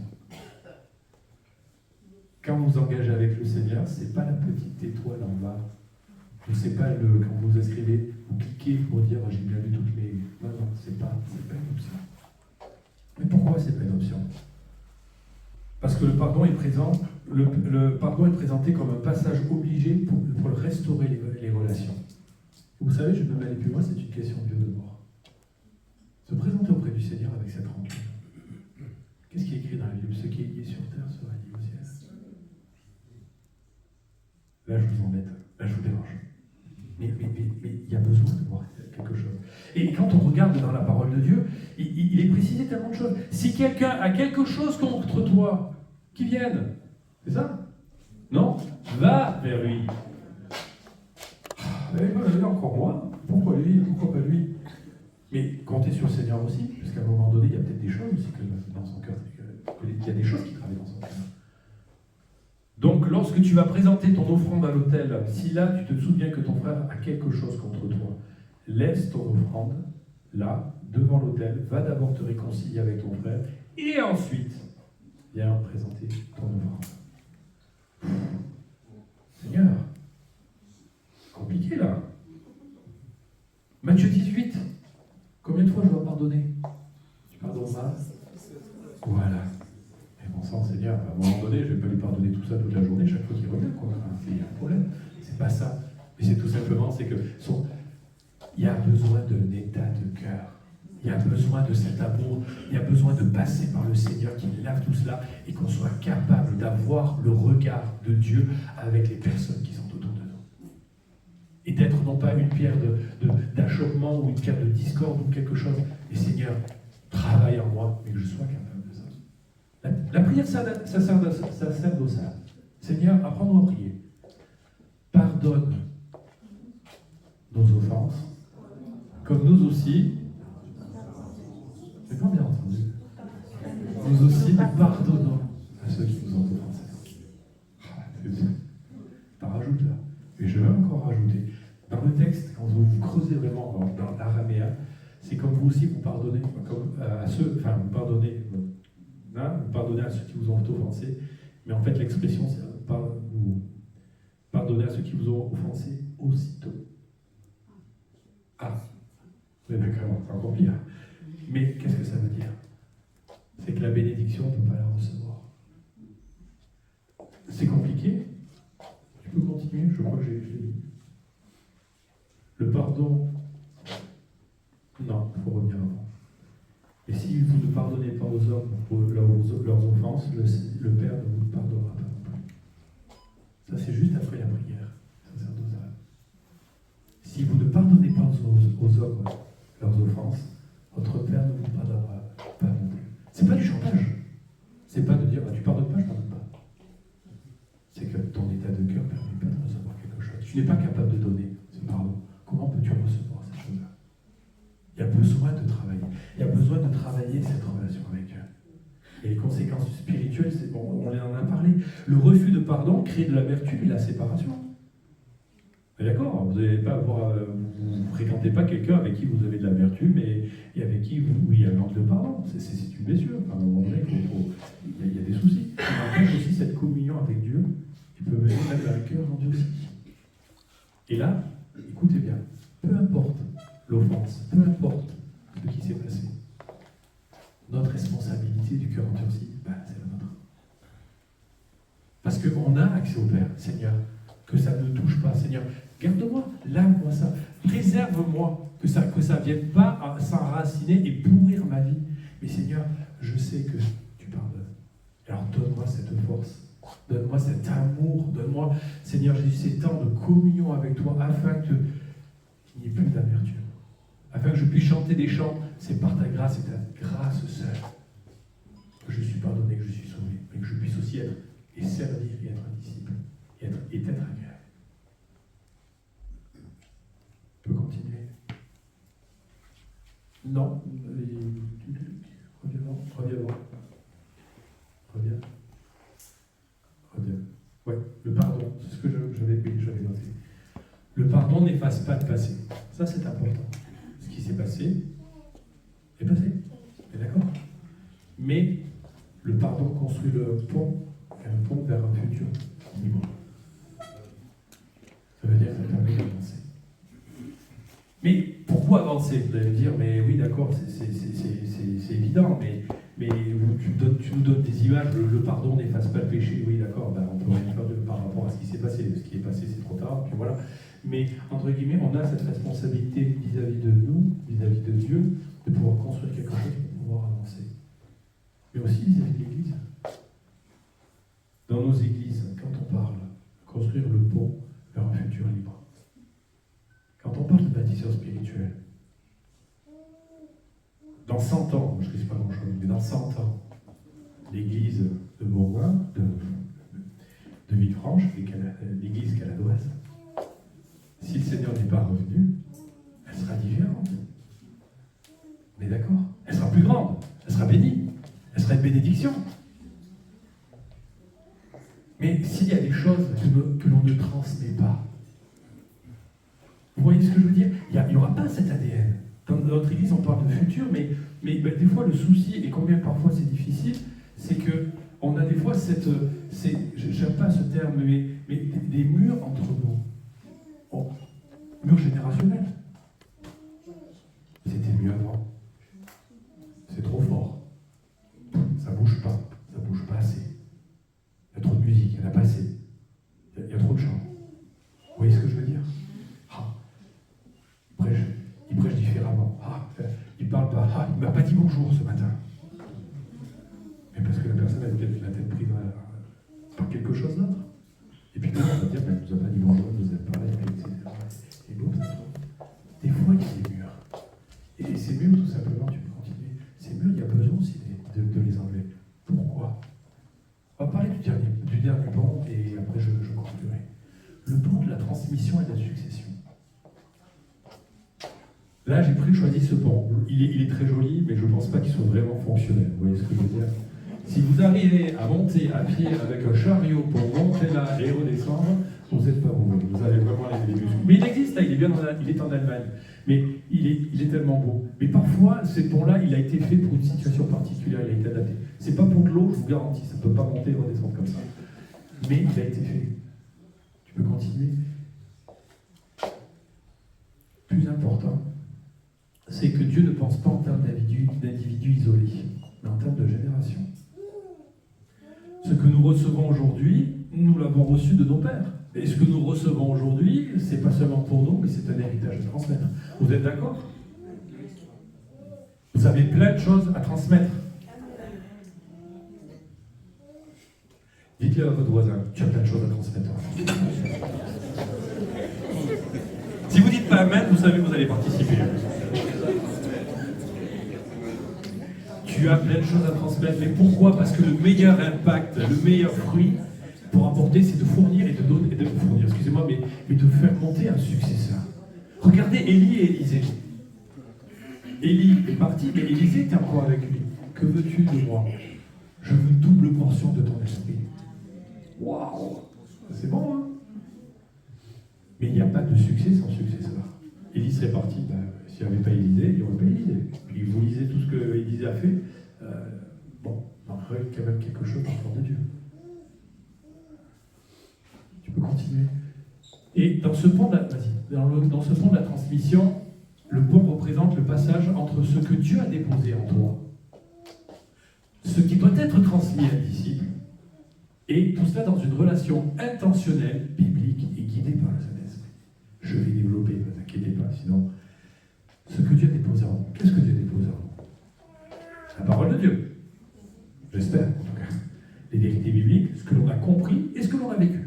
Quand vous vous engagez avec le Seigneur, ce n'est pas la petite étoile en bas. Ou c'est pas quand vous inscrivez, vous cliquez pour dire j'ai bien lu toutes les. Non, c'est pas une option. Mais pourquoi c'est pas une option? Parce que le pardon est présent, le pardon est présenté comme un passage obligé pour restaurer les relations. Vous savez, je vais même aller plus loin, c'est une question de vie ou de mort. Se présenter auprès du Seigneur avec cette rancune. Qu'est-ce qui est écrit dans la Bible? Ce qui est lié sur terre sera lié au ciel. Là, je vous embête. Là, je vous dérange. Mais il y a besoin de voir quelque chose. Et quand on regarde dans la parole de Dieu, il est précisé tellement de choses. Si quelqu'un a quelque chose contre toi, qu'il vienne. C'est ça? Non? Va vers lui. Encore moi? Pourquoi lui? Pourquoi pas lui? Mais comptez sur le Seigneur aussi, parce qu'à un moment donné, il y a peut-être des choses aussi dans son cœur. Il y a des choses qui travaillent dans son cœur. Donc, lorsque tu vas présenter ton offrande à l'autel, si là, tu te souviens que ton frère a quelque chose contre toi, laisse ton offrande, là, devant l'autel, va d'abord te réconcilier avec ton frère, et ensuite, viens présenter ton offrande. Seigneur, compliqué là. Matthieu 18, combien de fois je dois pardonner? Tu pardonnes pas? Voilà. Bon sang, Seigneur, à un moment donné, je ne vais pas lui pardonner tout ça toute la journée, chaque fois qu'il revient, quoi. Il y a un problème. C'est pas ça. Mais c'est tout simplement, c'est que il y a besoin d'un état de cœur. Il y a besoin de cet amour. Il y a besoin de passer par le Seigneur qui lave tout cela et qu'on soit capable d'avoir le regard de Dieu avec les personnes qui sont autour de nous. Et d'être non pas une pierre d'achoppement ou une pierre de discorde ou quelque chose. Mais Seigneur, travaille en moi et que je sois capable. La prière sacerdotale. Seigneur, apprends-nous à prier. Pardonne nos offenses, comme nous aussi. J'ai pas bien entendu. Nous aussi, nous pardonnons à ceux qui nous ont offensés. T'en rajoutes là. Et je vais encore rajouter. Dans le texte, quand vous creusez vraiment dans l'araméen, c'est comme vous aussi vous pardonnez, comme à ceux, enfin vous pardonnez. Vous pardonnez à ceux qui vous ont offensé, mais en fait l'expression c'est vous pardonnez à ceux qui vous ont offensé aussitôt. Ah, mais d'accord, c'est encore pire. Mais qu'est-ce que ça veut dire? C'est que la bénédiction, on ne peut pas la recevoir C'est compliqué. Tu peux continuer, je crois que j'ai dit. Le pardon, non, il faut revenir avant. Et si vous ne pardonnez pas aux hommes pour leurs offenses, le Père ne vous pardonnera pas non plus. Ça, c'est juste après la prière sacerdotale. Si vous ne pardonnez pas aux hommes leurs offenses, votre Père ne vous pardonnera pas non plus. C'est pas du chantage. C'est pas de dire, tu pardonnes pas, je pardonne pas. C'est que ton état de cœur ne permet pas de recevoir quelque chose. Tu n'es pas capable de donner ce pardon. Comment peux-tu recevoir ces choses-là? Il y a besoin de travailler. Il y a besoin de travailler cette relation avec Dieu. Et les conséquences spirituelles, c'est bon, on en a parlé. Le refus de pardon crée de l'amertume et de la séparation. D'accord, vous ne fréquentez pas quelqu'un avec qui vous avez de l'amertume et avec qui il y a un manque de pardon. C'est une blessure. À un moment donné, il y a des soucis. Il empêche aussi cette communion avec Dieu qui peut mener même à un cœur endurci. Et là, écoutez bien, peu importe l'offense, peu importe ce qui s'est passé, notre responsabilité du cœur endurci, c'est la nôtre. Parce qu'on a accès au Père, Seigneur, que ça ne touche pas, Seigneur. Garde-moi, lave-moi ça, préserve-moi, que ça ne vienne pas s'enraciner et pourrir ma vie. Mais Seigneur, je sais que tu pardonnes. Alors donne-moi cette force, donne-moi cet amour, donne-moi, Seigneur Jésus, ces temps de communion avec toi, afin qu'il n'y ait plus d'amertume. Afin que je puisse chanter des chants, c'est par ta grâce et ta grâce seule que je suis pardonné, que je suis sauvé, mais que je puisse aussi être et servir et être un disciple et être agréable. On peut continuer. Non, reviens. Ouais, le pardon, c'est ce que j'avais noté. Le pardon n'efface pas le passé. Ça, c'est important. Ce qui s'est passé est passé. Et d'accord? Mais le pardon construit un pont vers un futur libre. Ça veut dire que ça permet d'avancer. Mais pourquoi avancer? Vous allez me dire, mais oui, d'accord, c'est évident, mais tu nous donnes des images, le pardon n'efface pas le péché. Oui, d'accord, on peut rien faire par rapport à ce qui s'est passé. Ce qui est passé, c'est trop tard, puis voilà. Mais, entre guillemets, on a cette responsabilité vis-à-vis de nous, vis-à-vis de Dieu, de pouvoir construire quelque chose pour pouvoir avancer. Mais aussi vis-à-vis de l'Église. Dans nos églises, quand on parle de construire le pont vers un futur libre, quand on parle de bâtisseur spirituel, dans 100 ans, je ne sais pas grand-chose, mais dans 100 ans, l'église de Bourgoin, de Villefranche, l'église caladoise, si le Seigneur n'est pas revenu, elle sera différente. On est d'accord? Elle sera plus grande, elle sera bénie, elle sera une bénédiction. Mais s'il y a des choses que l'on ne transmet pas, vous voyez ce que je veux dire? Il n'y aura pas cet ADN. Dans notre église, on parle de futur, mais des fois, le souci, et combien parfois c'est difficile, c'est qu'on a des fois j'aime pas ce terme, mais des murs entre nous. Oh, murs générationnels. C'était mieux avant. C'est trop fort. Ça bouge pas assez. Il y a trop de musique, il y en a pas assez. Il y a trop de chants. Vous voyez ce que je veux dire? Il prêche différemment. Il parle pas. Il m'a pas dit bonjour ce matin. Mais parce que la personne a peut-être la tête prise par quelque chose d'autre. Et puis on va dire, il nous a pas dit bonjour, il nous a parlé, etc. Et bon, des fois, il y a des murs. Et ces murs, tout simplement, tu peux continuer. Ces murs, il y a besoin aussi de les enlever. Pourquoi? On va parler du dernier pont, et après je conclurai. Le pont de la transmission et de la succession. Là, j'ai choisi ce pont. Il est très joli, mais je ne pense pas qu'il soit vraiment fonctionnel. Vous voyez ce que je veux dire? Si vous arrivez à monter à pied avec un chariot pour monter là et redescendre, vous n'êtes pas mauvais. Vous avez vraiment les muscles. Mais il existe, là, il est en Allemagne. Mais il est tellement beau. Mais parfois, ce pont-là, il a été fait pour une situation particulière, il a été adapté. C'est pas pour de l'eau, je vous garantis, ça ne peut pas monter et redescendre comme ça. Mais il a été fait. Tu peux continuer. Plus important, c'est que Dieu ne pense pas en termes d'individus isolés, mais en termes de génération. Ce que nous recevons aujourd'hui nous l'avons reçu de nos pères. Et ce que nous recevons aujourd'hui, c'est pas seulement pour nous, mais c'est un héritage à transmettre. Vous êtes d'accord? Vous avez plein de choses à transmettre. Dites-le à votre voisin, tu as plein de choses à transmettre. Si vous dites pas amen, vous savez que vous allez participer. Tu as plein de choses à transmettre, mais pourquoi? Parce que le meilleur impact, le meilleur fruit pour apporter, c'est de fournir et de donner, et de fournir, excusez-moi, mais de faire monter un successeur. Regardez Élie et Élisée. Élie est parti, mais Élisée était encore avec lui. Que veux-tu de moi? Je veux une double portion de ton esprit. Waouh! C'est bon, hein? Mais il n'y a pas de succès sans successeur. Élie serait parti, s'il n'y avait pas Élisée, il n'y aurait pas Élisée. Puis vous lisez tout ce que Élisée a fait, bon, on aurait quand même quelque chose par de Dieu. Tu peux continuer. Et dans ce pont de dans ce pont de la transmission, le pont représente le passage entre ce que Dieu a déposé en toi, ce qui doit être transmis à un disciple, et tout cela dans une relation intentionnelle, biblique et guidée par le Saint-Esprit. Je vais développer, ne vous inquiétez pas, sinon, ce que Dieu a déposé en nous. Qu'est-ce que Dieu a déposé en nous? La parole de Dieu. J'espère, en tout cas. Les vérités bibliques, ce que l'on a compris et ce que l'on a vécu.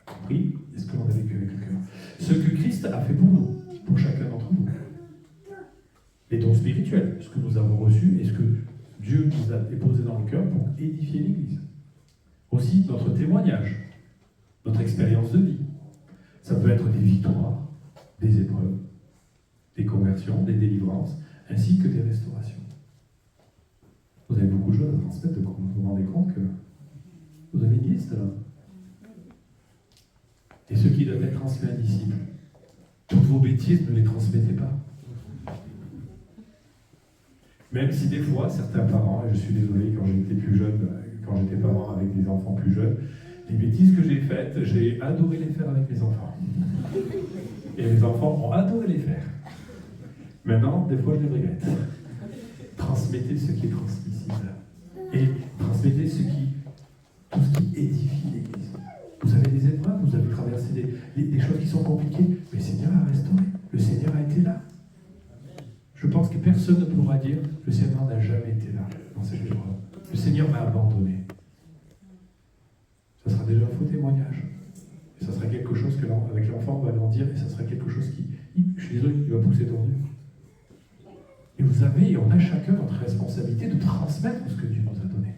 On a compris et ce que l'on a vécu avec le cœur. Ce que Christ a fait pour nous, pour chacun d'entre nous. Les dons spirituels, ce que nous avons reçu et ce que Dieu nous a déposé dans le cœur pour édifier l'Église. Aussi notre témoignage, notre expérience de vie. Ça peut être des victoires, des épreuves, des conversions, des délivrances, ainsi que des restaurations. Vous avez beaucoup de choses à transmettre, vous vous rendez compte que vous avez une liste là. Et ce qui doit être transmis à un disciple, toutes vos bêtises, ne les transmettez pas. Même si des fois, certains parents, et je suis désolé, quand j'étais plus jeune, quand j'étais parent avec des enfants plus jeunes, les bêtises que j'ai faites, j'ai adoré les faire avec mes enfants. Et mes enfants ont adoré les faire. Maintenant, des fois, je les regrette. Transmettez ce qui est transmissible. Et transmettez tout ce qui édifie l'Église. Vous avez des épreuves, vous avez traversé des choses qui sont compliquées, mais le Seigneur a restauré. Le Seigneur a été là. Je pense que personne ne pourra dire le Seigneur n'a jamais été là dans cette épreuve. Le Seigneur m'a abandonné. Ça sera déjà un faux témoignage. Et ça sera quelque chose que avec l'enfant, on va l'en dire, et ça sera quelque chose qui, je suis désolé, il va pousser tordu. Et vous avez, et on a chacun notre responsabilité de transmettre ce que Dieu nous a donné.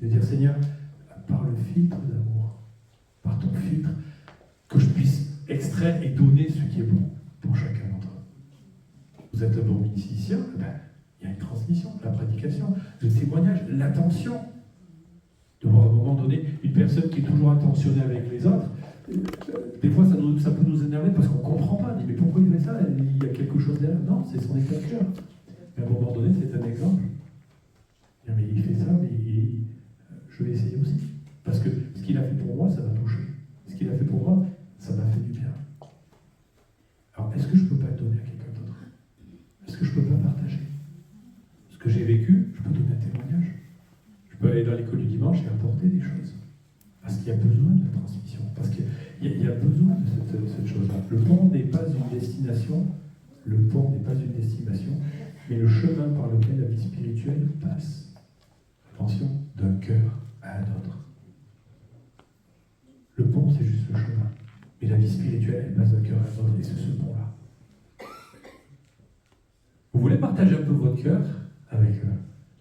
De dire, Seigneur, par le filtre d'amour, par ton filtre, que je puisse extraire et donner ce qui est bon pour chacun d'entre eux. Vous êtes un bon musicien, il y a une transmission, la prédication, le témoignage, l'attention. De voir à un moment donné une personne qui est toujours attentionnée avec les autres, des fois ça peut nous énerver parce qu'on ne comprend pas. On dit, mais pourquoi il fait ça? Il y a quelque chose derrière. Non, c'est son état de cœur. Mais à un moment donné, c'est un exemple. Mais il fait ça, mais je vais essayer aussi. Parce que ce qu'il a fait pour moi, ça m'a touché. Ce qu'il a fait pour moi, ça m'a fait du bien. Alors, est-ce que je ne peux pas le donner à quelqu'un d'autre? Est-ce que je ne peux pas partager? Ce que j'ai vécu, je peux donner un témoignage. Je peux aller dans l'école du dimanche et apporter des choses. Parce qu'il y a besoin de la transmission. Parce qu'il y a besoin de cette chose-là. Le pont n'est pas une destination. Le pont n'est pas une destination, mais le chemin par lequel la vie spirituelle passe. Attention, d'un cœur à un autre. Le pont, c'est juste le chemin. Mais la vie spirituelle, elle passe d'un cœur à un autre, et c'est ce pont-là. Vous voulez partager un peu votre cœur avec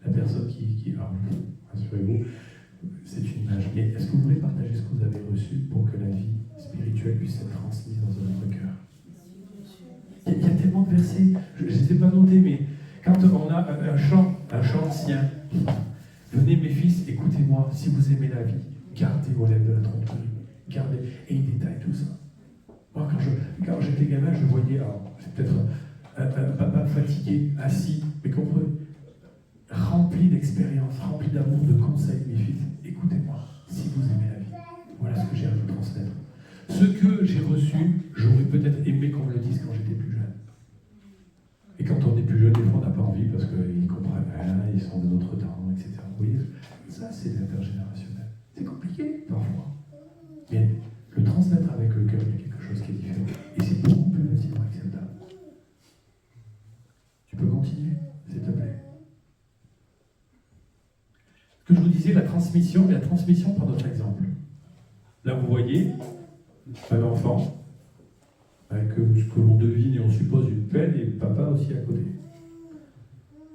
la personne qui rassurez-vous, c'est une image. Mais est-ce que vous voulez partager ce que vous avez reçu pour que la vie spirituelle puisse être transmise dans votre cœur? Il y a tellement de versets, je ne les ai pas notés, mais quand on a un chant ancien, venez mes fils, écoutez-moi, si vous aimez la vie, gardez vos lèvres de la tromperie, gardez, et il détaille tout ça. Moi, quand j'étais gamin, je voyais, alors, c'est peut-être un papa fatigué, assis, mais comprenez, rempli d'expérience, rempli d'amour, de conseils, mes fils, écoutez-moi, si vous aimez la vie, voilà ce que j'ai à vous transmettre. Ce que j'ai reçu, j'aurais peut-être aimé qu'on me le dise quand j'étais plus jeune. Et quand on est plus jeune, des fois on n'a pas envie parce qu'ils comprennent rien, ils sont de notre temps, etc. Vous voyez, ça c'est l'intergénérationnel. C'est compliqué parfois. Mais le transmettre avec le cœur, il y a quelque chose qui est différent. Et c'est beaucoup plus facilement acceptable. Tu peux continuer, s'il te plaît. Ce que je vous disais, la transmission par notre exemple. Là, vous voyez un enfant avec ce que l'on devine et on suppose une pelle et papa aussi à côté.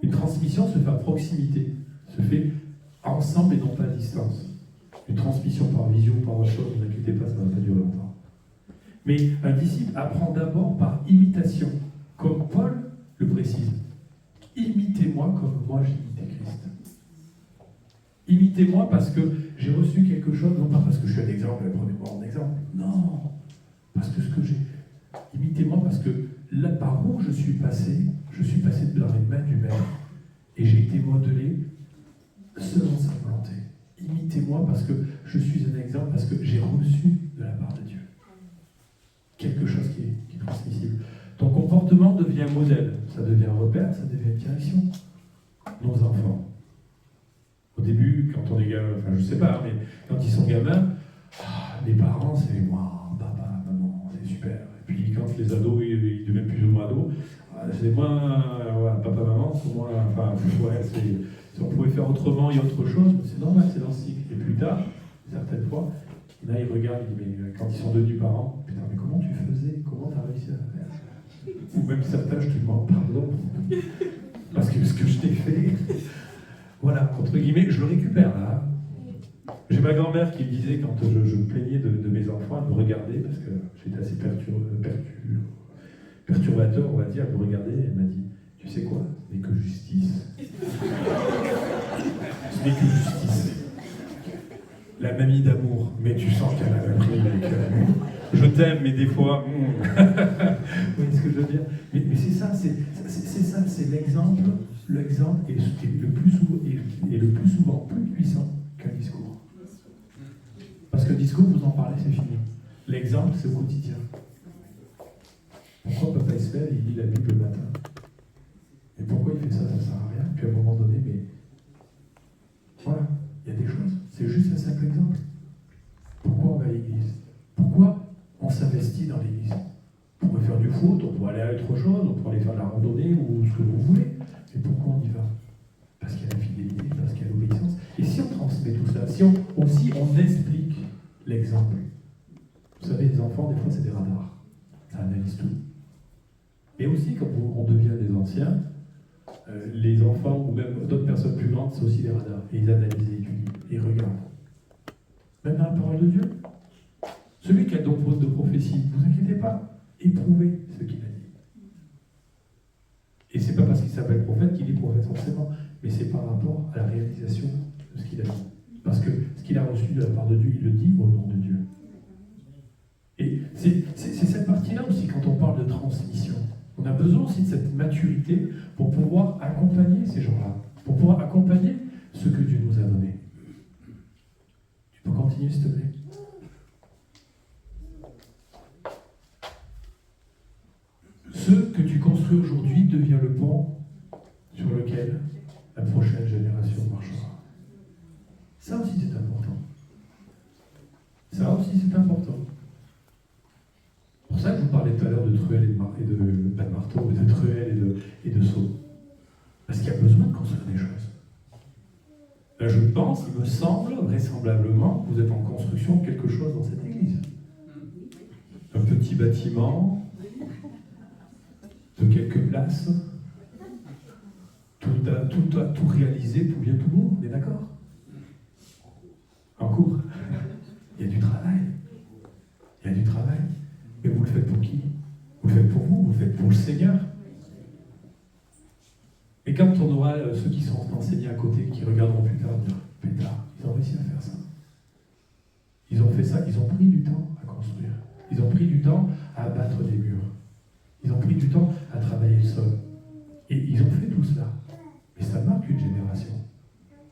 Une transmission se fait à proximité, se fait ensemble et non pas à distance. Une transmission par visio, par autre chose, ne vous inquiétez pas, ça ne va pas durer longtemps. Mais un disciple apprend d'abord par imitation, comme Paul le précise. Imitez-moi comme moi j'ai imité Christ. Imitez-moi parce que j'ai reçu quelque chose, non pas parce que je suis un exemple, prenez-moi en exemple. Non, parce que ce que j'ai. Imitez-moi parce que là par où je suis passé dans les mains du Maître et j'ai été modelé selon sa volonté. Imitez-moi parce que je suis un exemple, parce que j'ai reçu de la part de Dieu. Quelque chose qui est transmissible. Ton comportement devient modèle, ça devient repère, ça devient direction. Nos enfants. Au début, quand on est gamin, enfin je sais pas, mais quand ils sont gamins, les parents c'est moi, papa, maman, c'est super. Et puis quand les ados, ils deviennent plus ou moins ados, c'est moi, voilà, papa, maman, c'est moi, enfin, ouais, si on pouvait faire autrement et autre chose, c'est normal, c'est dans le cycle. Et plus tard, certaines fois, là ils regardent, ils disent, mais quand ils sont devenus parents, putain, mais comment tu faisais, comment tu as réussi à faire? Ou même certains, je te demande pardon, parce que ce que je t'ai fait, voilà, entre guillemets, je le récupère là. J'ai ma grand-mère qui me disait, quand je me plaignais de mes enfants, elle me regardait, parce que j'étais assez perturbateur, on va dire, elle me regardait et elle m'a dit, tu sais quoi, ce n'est que justice. Ce n'est que justice. La mamie d'amour, mais tu sens qu'elle a pris avec je t'aime, mais des fois, Vous voyez ce que je veux dire? Mais c'est ça, c'est l'exemple. L'exemple est le plus souvent plus puissant qu'un discours. Parce que le discours, vous en parlez, c'est fini. L'exemple, c'est au quotidien. Pourquoi papa Esther, il lit la Bible le matin? Et pourquoi il fait ça? Ça ne sert à rien. Puis à un moment donné, mais voilà, il y a des choses. C'est juste un simple exemple. Pourquoi on va à l'église? Pourquoi on s'investit dans l'église? On pourrait faire du foot, on pourrait aller à autre chose, on pourrait aller faire de la randonnée ou ce que vous voulez. Mais pourquoi on y va? Parce qu'il y a la fidélité, parce qu'il y a l'obéissance. Et si on transmet tout ça, si on explique l'exemple, vous savez, les enfants, des fois, c'est des radars. Ça analyse tout. Et aussi, quand on devient des anciens, les enfants ou même d'autres personnes plus grandes, c'est aussi des radars. Et ils analysent, ils étudient, et ils regardent. Même dans la parole de Dieu. Celui qui a donc de prophétie, ne vous inquiétez pas, éprouvez ce qu'il a dit. Et c'est pas parce qu'il s'appelle prophète qu'il est prophète forcément, mais c'est par rapport à la réalisation de ce qu'il a dit. Parce que ce qu'il a reçu de la part de Dieu, il le dit au nom de Dieu. Et c'est cette partie-là aussi, quand on parle de transmission. On a besoin aussi de cette maturité pour pouvoir accompagner ces gens-là, pour pouvoir accompagner ce que Dieu nous a donné. Tu peux continuer, s'il te plaît? Ce que tu construis aujourd'hui devient le pont sur lequel la prochaine génération marchera. Ça aussi, c'est important. Ça aussi, c'est important. C'est pour ça que je vous parlais tout à l'heure de truelle et de pas de marteau, mais de truelle et de seau. Parce qu'il y a besoin de construire des choses. Là, je pense, il me semble, vraisemblablement, que vous êtes en construction de quelque chose dans cette église. Un petit bâtiment de quelques places, tout réalisé pour bien tout le monde, on est d'accord? En cours. Il y a du travail. Il y a du travail. Mais vous le faites pour qui? Vous le faites pour vous le faites pour le Seigneur. Et quand on aura ceux qui sont enseignés à côté, qui regarderont plus tard, ils ont réussi à faire ça. Ils ont fait ça, ils ont pris du temps à construire. Ils ont pris du temps à abattre des murs. Ils ont pris du temps à travailler le sol. Et ils ont fait tout cela. Mais ça marque une génération.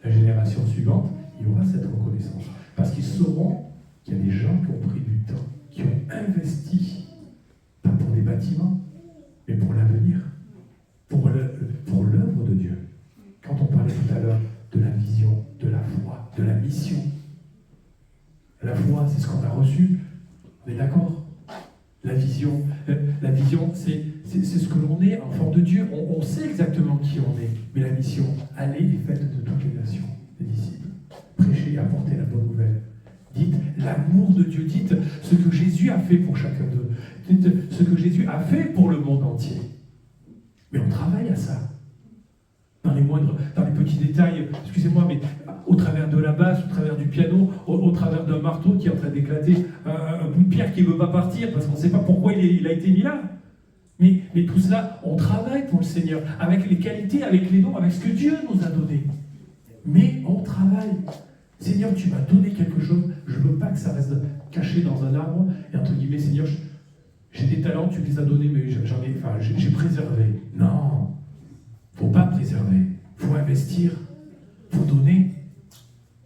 La génération suivante, il y aura cette reconnaissance. Parce qu'ils sauront qu'il y a des gens qui ont pris du temps, qui ont investi, pas pour des bâtiments, mais pour l'avenir, pour l'œuvre de Dieu. Quand on parlait tout à l'heure de la vision, de la foi, de la mission, reçu. On est d'accord? La vision, c'est ce que l'on est, enfant de Dieu. On sait exactement qui on est. Mais la mission, allez et faites de toutes les nations des disciples. Prêchez et apportez la bonne nouvelle. Dites l'amour de Dieu. Dites ce que Jésus a fait pour chacun d'eux. Dites ce que Jésus a fait pour le monde entier. Mais on travaille à ça. Dans les petits détails, excusez-moi, mais au travers de la basse, au travers du piano, au travers d'un marteau qui est en train d'éclater, un bout de pierre qui ne veut pas partir parce qu'on ne sait pas pourquoi il a été mis là. Mais tout cela, on travaille pour le Seigneur, avec les qualités, avec les dons, avec ce que Dieu nous a donné. Mais on travaille. Seigneur, tu m'as donné quelque chose, je ne veux pas que ça reste caché dans un arbre, et entre guillemets, Seigneur, j'ai des talents, tu me les as donnés, mais j'ai préservé. Non, il ne faut pas préserver, il faut investir, il faut donner.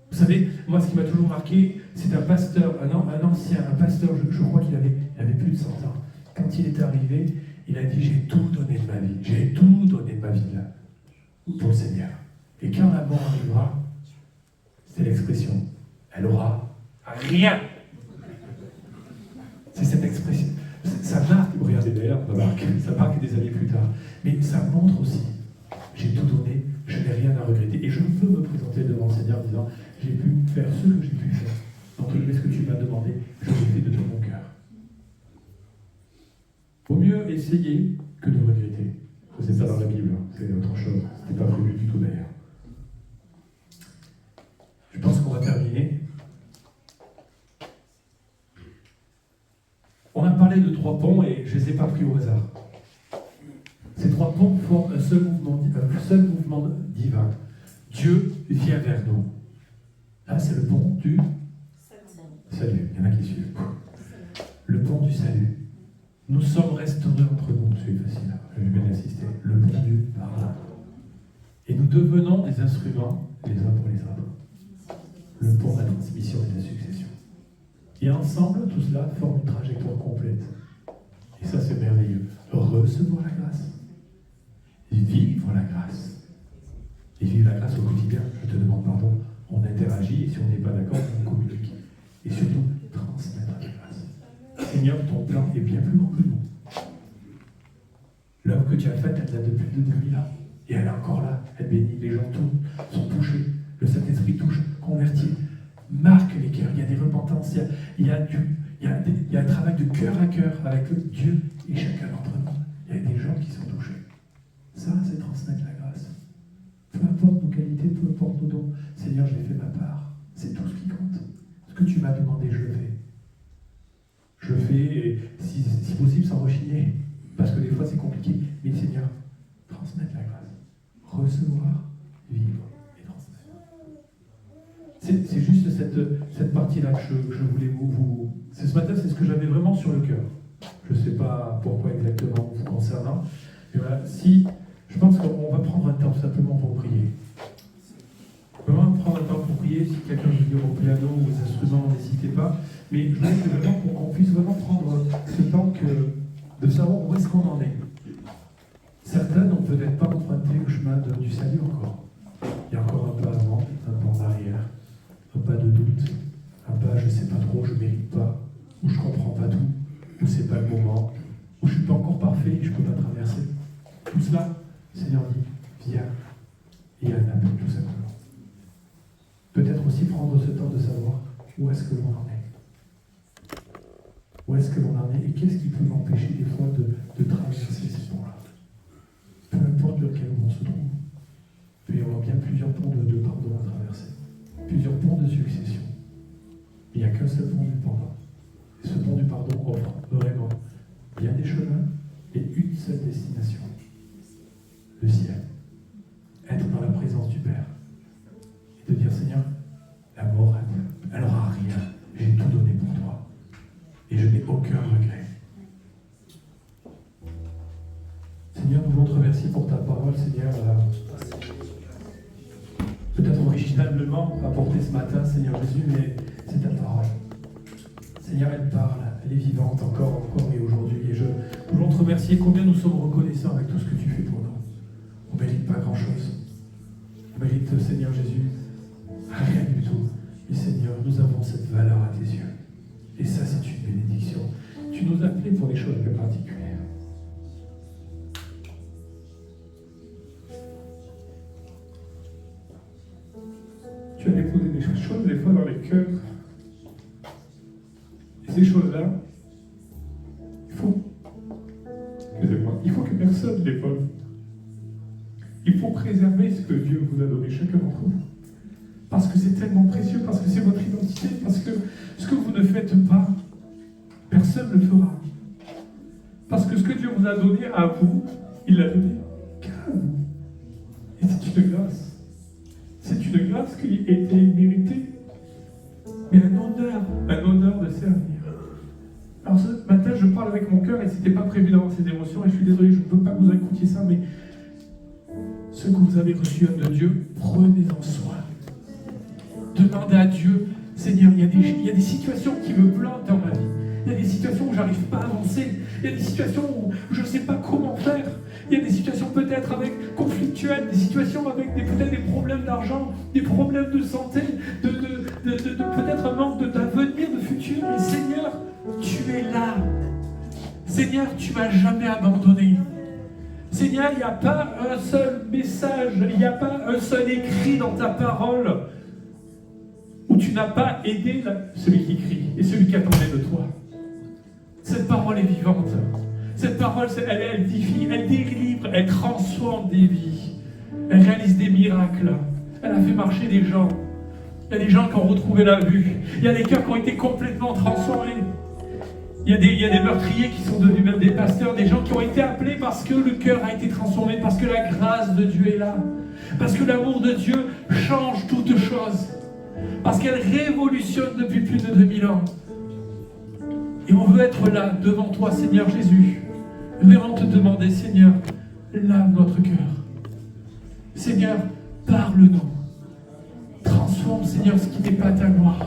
Vous savez, moi, ce qui m'a toujours marqué, c'est un pasteur, un ancien, un pasteur, je crois qu'il avait plus de 100 ans. Quand il est arrivé, il a dit, j'ai tout donné de ma vie, j'ai tout donné de ma vie là, pour le Seigneur. Et quand la mort arrivera, c'est l'expression, elle aura rien. C'est cette expression. Ça marque, regardez d'ailleurs, ça marque des années plus tard. Mais ça montre aussi, j'ai tout donné, je n'ai rien à regretter. Et je peux me présenter devant le Seigneur en disant, j'ai pu faire ce que j'ai pu faire. Donc, ce que tu m'as demandé, je l'ai fait de tout mon cœur. Vaut mieux essayer que de regretter. C'est ça dans la Bible, c'est autre chose. Ce n'était pas prévu du tout d'ailleurs. Je pense qu'on va terminer. On a parlé de 3 ponts et je ne les ai pas pris au hasard. Ces 3 ponts forment un seul mouvement divin. Dieu vient vers nous. Là, c'est le pont du salut. Il y en a qui suivent. Le pont du salut. Nous sommes restaurés entre nous. C'est facile, je vais bien insister. Le pont du pardon. Et nous devenons des instruments les uns pour les autres. Le pont de la transmission et de la succession. Et ensemble, tout cela forme une trajectoire complète. Et ça, c'est merveilleux. Recevoir la grâce. Vivre la grâce. Et vivre la grâce au quotidien. Je te demande pardon. On interagit et si on n'est pas d'accord, on communique. Et surtout, transmettre la grâce. Seigneur, ton plan est bien plus grand que nous. L'œuvre que tu as faite, elle date de plus de 2000 ans. Et elle est encore là. Elle bénit. Les gens sont touchés. Le Saint-Esprit touche, convertit, marque les cœurs. Il y a des repentances. Il y a un travail de cœur à cœur avec Dieu et chacun d'entre nous. Il y a des gens qui sont touchés. Ça, c'est transmettre la grâce. Peu importe nos qualités, peu importe nos dons. Seigneur, j'ai fait ma part. C'est tout ce qui compte. Ce que tu m'as demandé, je le fais. Je le fais, et si possible, sans rechigner. Parce que des fois, c'est compliqué. Mais Seigneur, transmettre la grâce. Recevoir, vivre et transmettre. C'est juste cette partie-là que je voulais vous... Ce matin, c'est ce que j'avais vraiment sur le cœur. Je ne sais pas pourquoi exactement vous concernant. Mais voilà, je pense qu'on va prendre un temps simplement pour prier. Vraiment prendre un temps pour prier. Si quelqu'un veut venir au piano ou aux instruments, n'hésitez pas. Mais je voulais vraiment qu'on puisse vraiment prendre ce temps de savoir où est-ce qu'on en est. Certains n'ont peut-être pas emprunté le chemin du salut encore. Il y a encore un pas avant, un pas en arrière, un pas de doute, un pas je ne sais pas trop, je ne mérite pas, ou je ne comprends pas tout, ou c'est pas le moment, ou je ne suis pas encore parfait et je ne peux pas traverser. Tout cela, le Seigneur dit, viens, et il y a un appel tout simplement. Peut-être aussi prendre ce temps de savoir où est-ce que l'on en est. Où est-ce que l'on en est et qu'est-ce qui peut m'empêcher des fois de traverser ces ponts-là. Peu importe lequel on se trouve, il peut y avoir bien plusieurs ponts de pardon à traverser, plusieurs ponts de succession. Il n'y a qu'un seul pont du pardon. Et ce pont du pardon offre vraiment bien des chemins et une seule destination, le ciel. Être dans la présence du Père et de dire Seigneur, la mort, elle n'aura rien, j'ai tout donné pour toi et je n'ai aucun regret. Seigneur, nous voulons te remercier pour ta parole, Seigneur, peut-être originellement apportée ce matin, Seigneur Jésus, mais c'est ta parole. Seigneur, elle parle, elle est vivante encore et aujourd'hui. Et nous voulons te remercier combien nous sommes reconnaissants avec tout ce que tu fais pour nous. On ne mérite pas grand-chose. On mérite, Seigneur Jésus, rien du tout. Mais Seigneur, nous avons cette valeur à tes yeux. Et ça, c'est une bénédiction. Tu nous as appelés pour des choses bien particulières. Tu as déposé des choses des fois dans les cœurs. Et ces choses-là, il faut que personne les vole. Il faut préserver ce que Dieu vous a donné, chacun d'entre vous. Parce que c'est tellement précieux, parce que c'est votre identité, parce que ce que vous ne faites pas, personne ne le fera. Parce que ce que Dieu vous a donné à vous, il l'a donné qu'à vous. Et c'est une grâce. C'est une grâce qui était méritée. Mais un honneur de servir. Alors ce matin, je parle avec mon cœur et c'était pas prévu d'avoir ces émotions. Et je suis désolé, je ne peux pas vous écouter ça, mais ce que vous avez reçu de Dieu, prenez-en soin. Demandez à Dieu, Seigneur, il y a des situations qui me bloquent dans ma vie. Il y a des situations où je n'arrive pas à avancer. Il y a des situations où je ne sais pas comment faire. Il y a des situations peut-être avec conflictuelles, des situations avec peut-être des problèmes d'argent, des problèmes de santé, peut-être un manque d'avenir, de futur. Mais Seigneur, tu es là. Seigneur, tu ne m'as jamais abandonné. Seigneur, il n'y a pas un seul message, il n'y a pas un seul écrit dans ta parole où tu n'as pas aidé celui qui crie et celui qui attendait de toi. Cette parole est vivante. Cette parole, elle édifie, elle délivre, elle transforme des vies. Elle réalise des miracles. Elle a fait marcher des gens. Il y a des gens qui ont retrouvé la vue. Il y a des cœurs qui ont été complètement transformés. Il y a des meurtriers qui sont devenus même des pasteurs, des gens qui ont été appelés parce que le cœur a été transformé, parce que la grâce de Dieu est là, parce que l'amour de Dieu change toutes choses, parce qu'elle révolutionne depuis plus de 2000 ans. Et on veut être là, devant toi, Seigneur Jésus, vraiment te demander, Seigneur, lave notre cœur. Seigneur, parle-nous. Transforme, Seigneur, ce qui n'est pas ta gloire.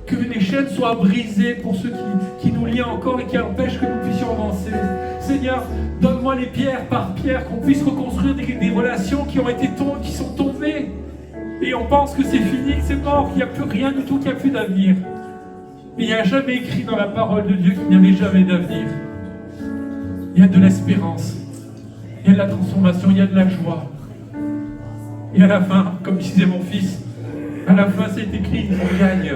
Que les chaînes soient brisées pour ceux qui nous lient encore et qui empêchent que nous puissions avancer. Seigneur, donne-moi les pierres par pierre, qu'on puisse reconstruire des relations qui sont tombées. Et on pense que c'est fini, que c'est mort, qu'il n'y a plus rien du tout, qu'il n'y a plus d'avenir. Mais il n'y a jamais écrit dans la parole de Dieu qu'il n'y avait jamais d'avenir. Il y a de l'espérance, il y a de la transformation, il y a de la joie. Et à la fin, comme disait mon fils, à la fin c'est écrit, on gagne.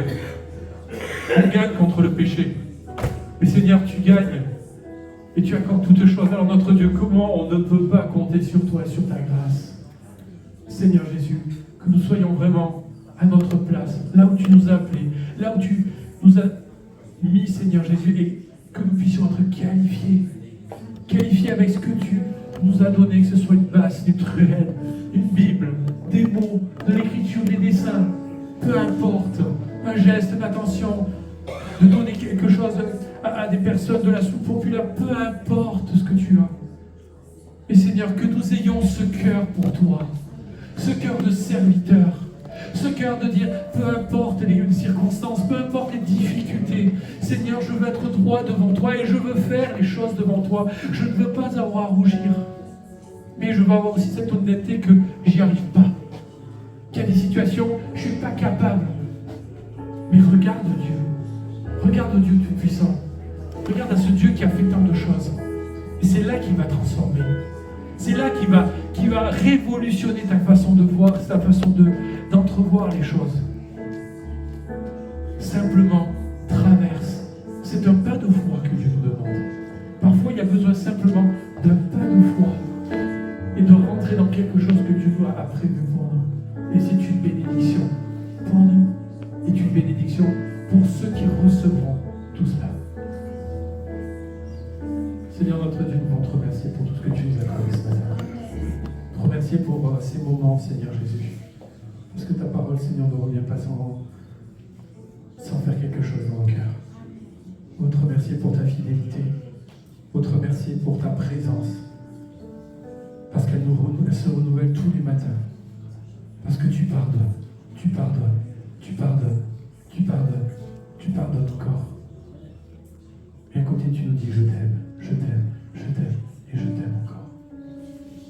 On gagne contre le péché. Mais Seigneur, tu gagnes. Et tu accordes toutes choses. Alors notre Dieu, comment on ne peut pas compter sur toi et sur ta grâce? Seigneur Jésus, que nous soyons vraiment à notre place, là où tu nous as appelés, là où tu nous as mis, Seigneur Jésus, et que nous puissions être qualifiés avec ce que tu nous as donné, que ce soit une basse, une truelle, une Bible, des mots, de l'écriture, des dessins, peu importe, un geste, une attention, de donner quelque chose à des personnes de la soupe populaire, peu importe ce que tu as. Mais Seigneur, que nous ayons ce cœur pour toi, ce cœur de serviteur, ce cœur de dire, peu importe les circonstances, peu importe les difficultés, Seigneur, je veux être droit devant toi et je veux faire les choses devant toi. Je ne veux pas avoir à rougir, mais je veux avoir aussi cette honnêteté que j'y arrive pas, qu'il y a des situations, je ne suis pas capable. Mais regarde Dieu Tout-Puissant. Regarde à ce Dieu qui a fait tant de choses. Et c'est là qu'il va transformer. C'est là qu'il va révolutionner ta façon de voir, ta façon d'entrevoir les choses. Simplement, traverse. C'est un pas de foi que Dieu nous demande. Parfois, il y a besoin simplement d'un pas de foi et de rentrer dans quelque chose que Dieu a prévu pour nous. Et c'est une bénédiction pour nous. Et une bénédiction pour ceux qui recevront tout cela. Seigneur notre Dieu, nous voulons te remercier pour tout ce que tu nous as accordé ce matin. Te remercier pour ces moments, Seigneur Jésus. Parce que ta parole, Seigneur, ne revient pas sans faire quelque chose dans nos cœurs. Nous voulons te remercier pour ta fidélité. Nous voulons te remercier pour ta présence. Parce qu'elle se renouvelle tous les matins. Parce que tu pardonnes, tu pardonnes. Tu pardonnes, tu pardonnes, tu pardonnes encore. Et à côté, tu nous dis, je t'aime, je t'aime, je t'aime, et je t'aime encore.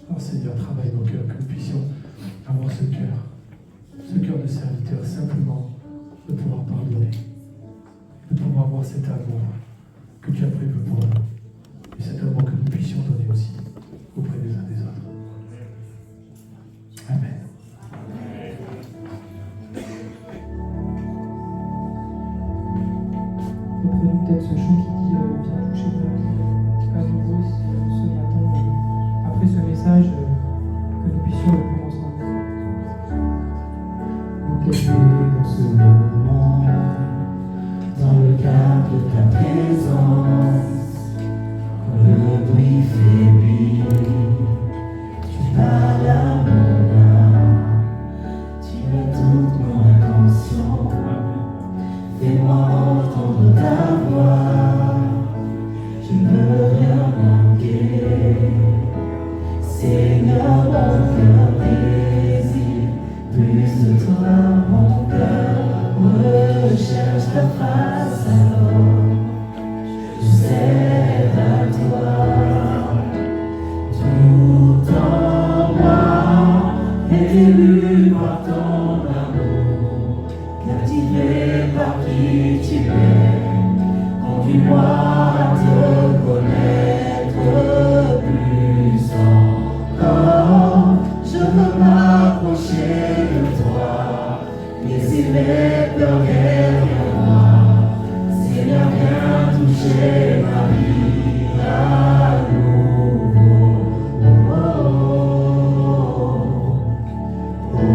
Alors Seigneur, travaille nos cœurs, que nous puissions avoir ce cœur de serviteur, simplement de pouvoir pardonner. pour avoir cet amour que tu as prévu pour nous. Et cet amour que nous puissions donner aussi auprès des uns des autres. Amen. Reprenons peut-être ce chant qui dit viens toucher ma vie à nouveau ce matin, après ce message, que nous puissions le vivre ensemble. Enquêter dans ce moment, dans le cadre de ta présence, quand le bruit faiblit, tu parles à mon âme, tu es toute mon attention. Fais-moi entendre ta voix, je ne veux rien manquer. Seigneur, mon cœur désire plus de toi, mon cœur recherche ta face, alors je cède à toi. Tout en moi est élu par ton amour, captivé par qui tu es. Conduis-moi à te connaître plus encore. Je veux m'approcher de toi, laisser mes peurs derrière moi. Seigneur, viens toucher ma vie à nouveau. Oh, oh, oh,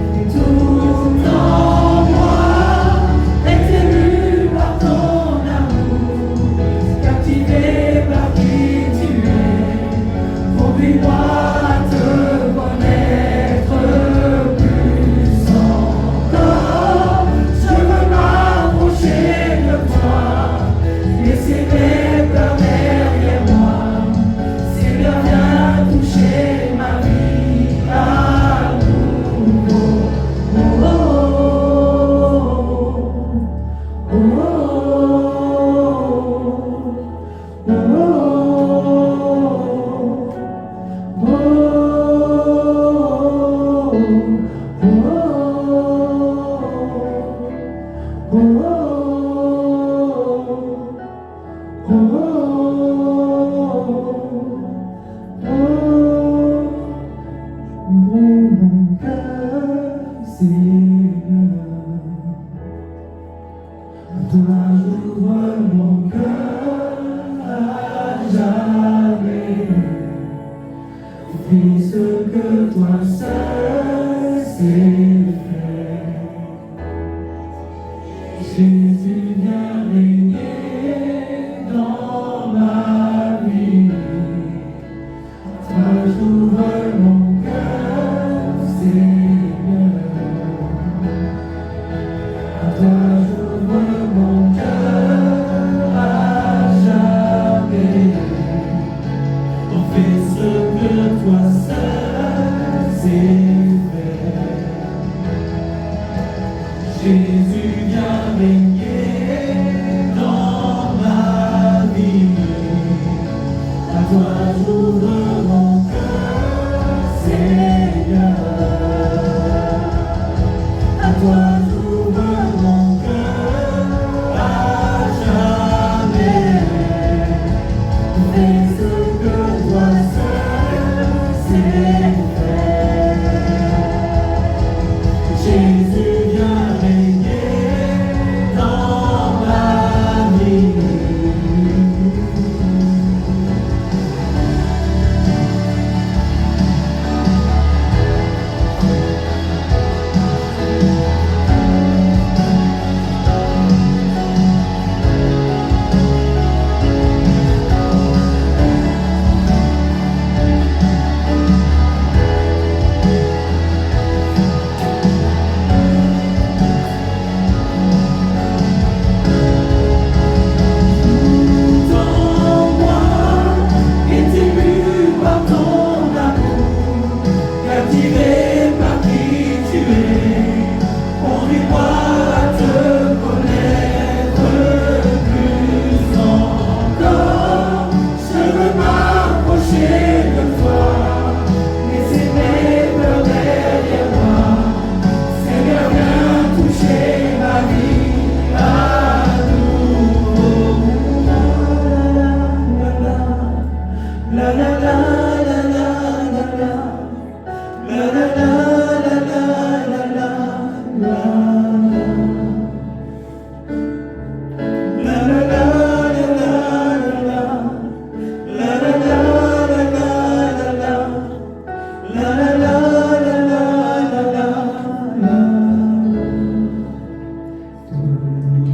oh, oh, oh.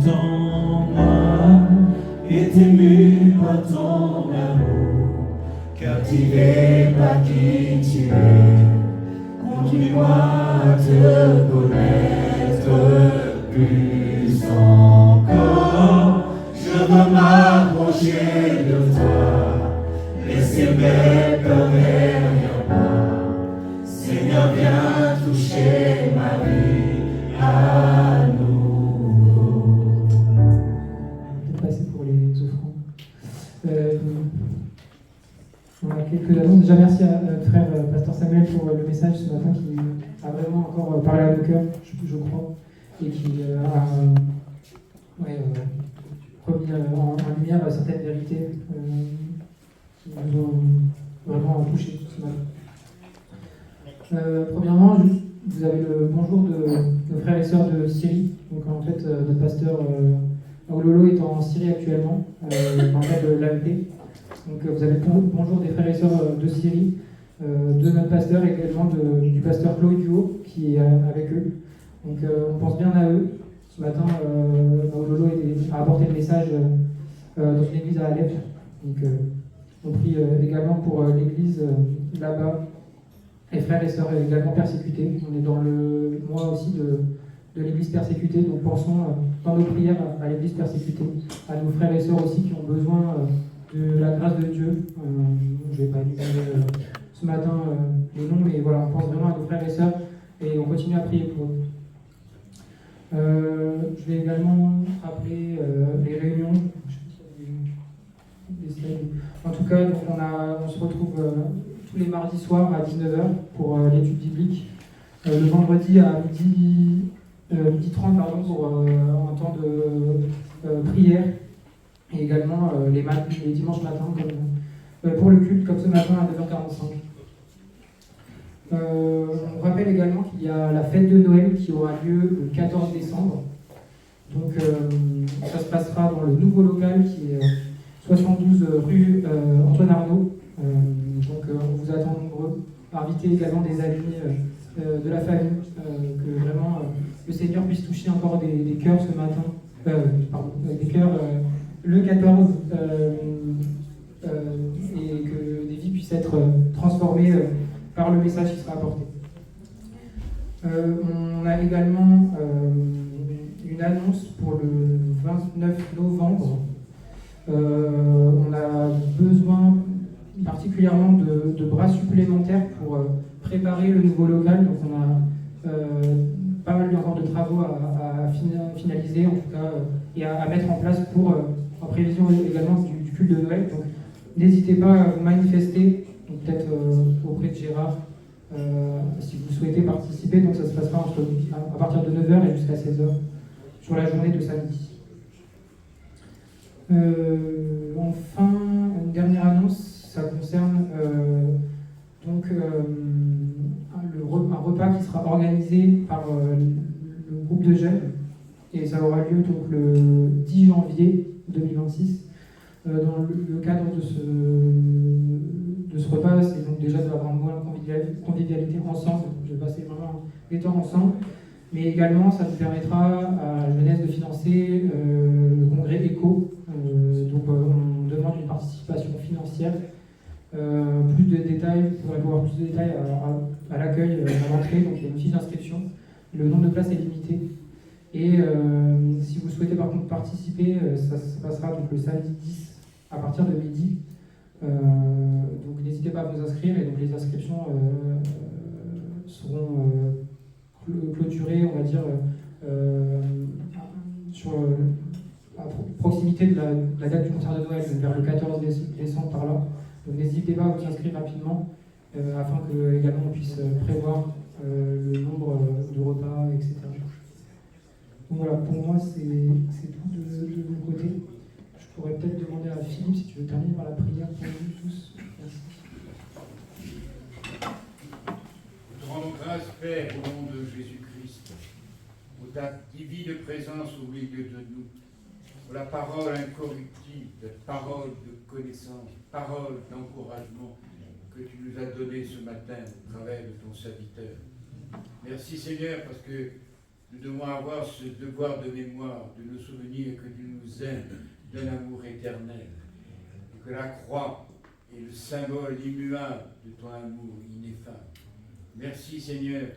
en moi, est ému par ton amour, captivé par qui tu es. Conduis-moi à te connaître plus encore. Je veux m'approcher de toi, laisser mes peurs derrière moi. Seigneur, viens toucher ma vie à nouveau. On va passer pour les offrandes. On a quelques annonces. Déjà, merci à frère Pasteur Samuel pour le message ce matin qui a vraiment encore parlé à nos cœurs, je crois, et qui a remis en lumière certaines vérités qui nous ont vraiment touchés ce matin. Premièrement, vous avez le bonjour de nos frères et sœurs de Syrie. Donc en fait, notre pasteur Aoulolo est en Syrie actuellement, dans le cadre de l'AMP. Donc vous avez le bonjour des frères et sœurs de Syrie, de notre pasteur et également du pasteur Chloé Duo qui est avec eux. Donc on pense bien à eux. Ce matin, Aoulolo a apporté le message dans une église à Alep. Donc on prie également pour l'église là-bas. Les frères et sœurs également persécutés. On est dans le mois aussi de l'église persécutée, donc pensons dans nos prières à l'église persécutée, à nos frères et sœurs aussi qui ont besoin de la grâce de Dieu. Je ne vais pas énumérer ce matin les noms, mais voilà, on pense vraiment à nos frères et sœurs et on continue à prier pour eux. Je vais également rappeler les réunions. En tout cas, donc on se retrouve tous les mardis soirs à 19h pour l'étude biblique. Le vendredi à midi 30 pour un temps de prière. Et également les dimanches matins pour le culte, comme ce matin à 9h45. On rappelle également qu'il y a la fête de Noël qui aura lieu le 14 décembre. Donc ça se passera dans le nouveau local qui est 72 rue Antoine Arnaud. Donc on vous attend nombreux. Invitez également des amis de la famille, que vraiment le Seigneur puisse toucher encore des cœurs ce matin. Des cœurs le 14 et que des vies puissent être transformées par le message qui sera apporté. On a également une annonce pour le 29 novembre. On a besoin particulièrement de bras supplémentaires pour préparer le nouveau local. Donc on a pas mal encore de travaux à finaliser en tout cas et à mettre en place pour en prévision également du culte de Noël. Donc n'hésitez pas à vous manifester, peut-être auprès de Gérard, si vous souhaitez participer. Donc ça se passera à partir de 9h et jusqu'à 16h sur la journée de samedi. Enfin, une dernière annonce, ça concerne un repas qui sera organisé par le groupe de jeunes et ça aura lieu donc le 10 janvier 2026. Dans le cadre de ce repas, c'est donc déjà d'avoir un moment de convivialité ensemble, de passer vraiment des temps ensemble, mais également ça nous permettra à la jeunesse de financer le congrès ECHO. Donc on demande une participation financière. Plus de détails, vous pourrez voir plus de détails à l'accueil, à l'entrée, donc il y a une fiche d'inscription. Le nombre de places est limité. Et si vous souhaitez par contre participer, ça se passera donc le samedi 10 à partir de midi. Donc n'hésitez pas à vous inscrire et donc les inscriptions seront clôturées, on va dire, à proximité de la date du concert de Noël, donc vers le 14 décembre par là. Donc n'hésitez pas à vous inscrire rapidement afin que également on puisse prévoir le nombre de repas, etc. Donc voilà, pour moi c'est tout de mon côté. Je pourrais peut-être demander à Philippe si tu veux terminer par la prière pour nous tous. Merci. Nous te rendons grâce, Père, au nom de Jésus-Christ, pour ta divine présence au milieu de nous, pour la parole incorruptible, parole de connaissance, parole d'encouragement que tu nous as donnée ce matin au travers de ton serviteur. Merci Seigneur, parce que nous devons avoir ce devoir de mémoire de nos souvenirs que tu nous aimes d'un amour éternel. Et que la croix est le symbole immuable de ton amour ineffable. Merci Seigneur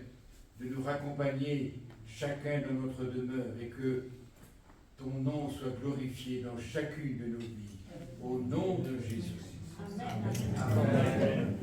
de nous raccompagner chacun dans notre demeure et que ton nom soit glorifié dans chacune de nos vies. Au nom de Jésus. Amen.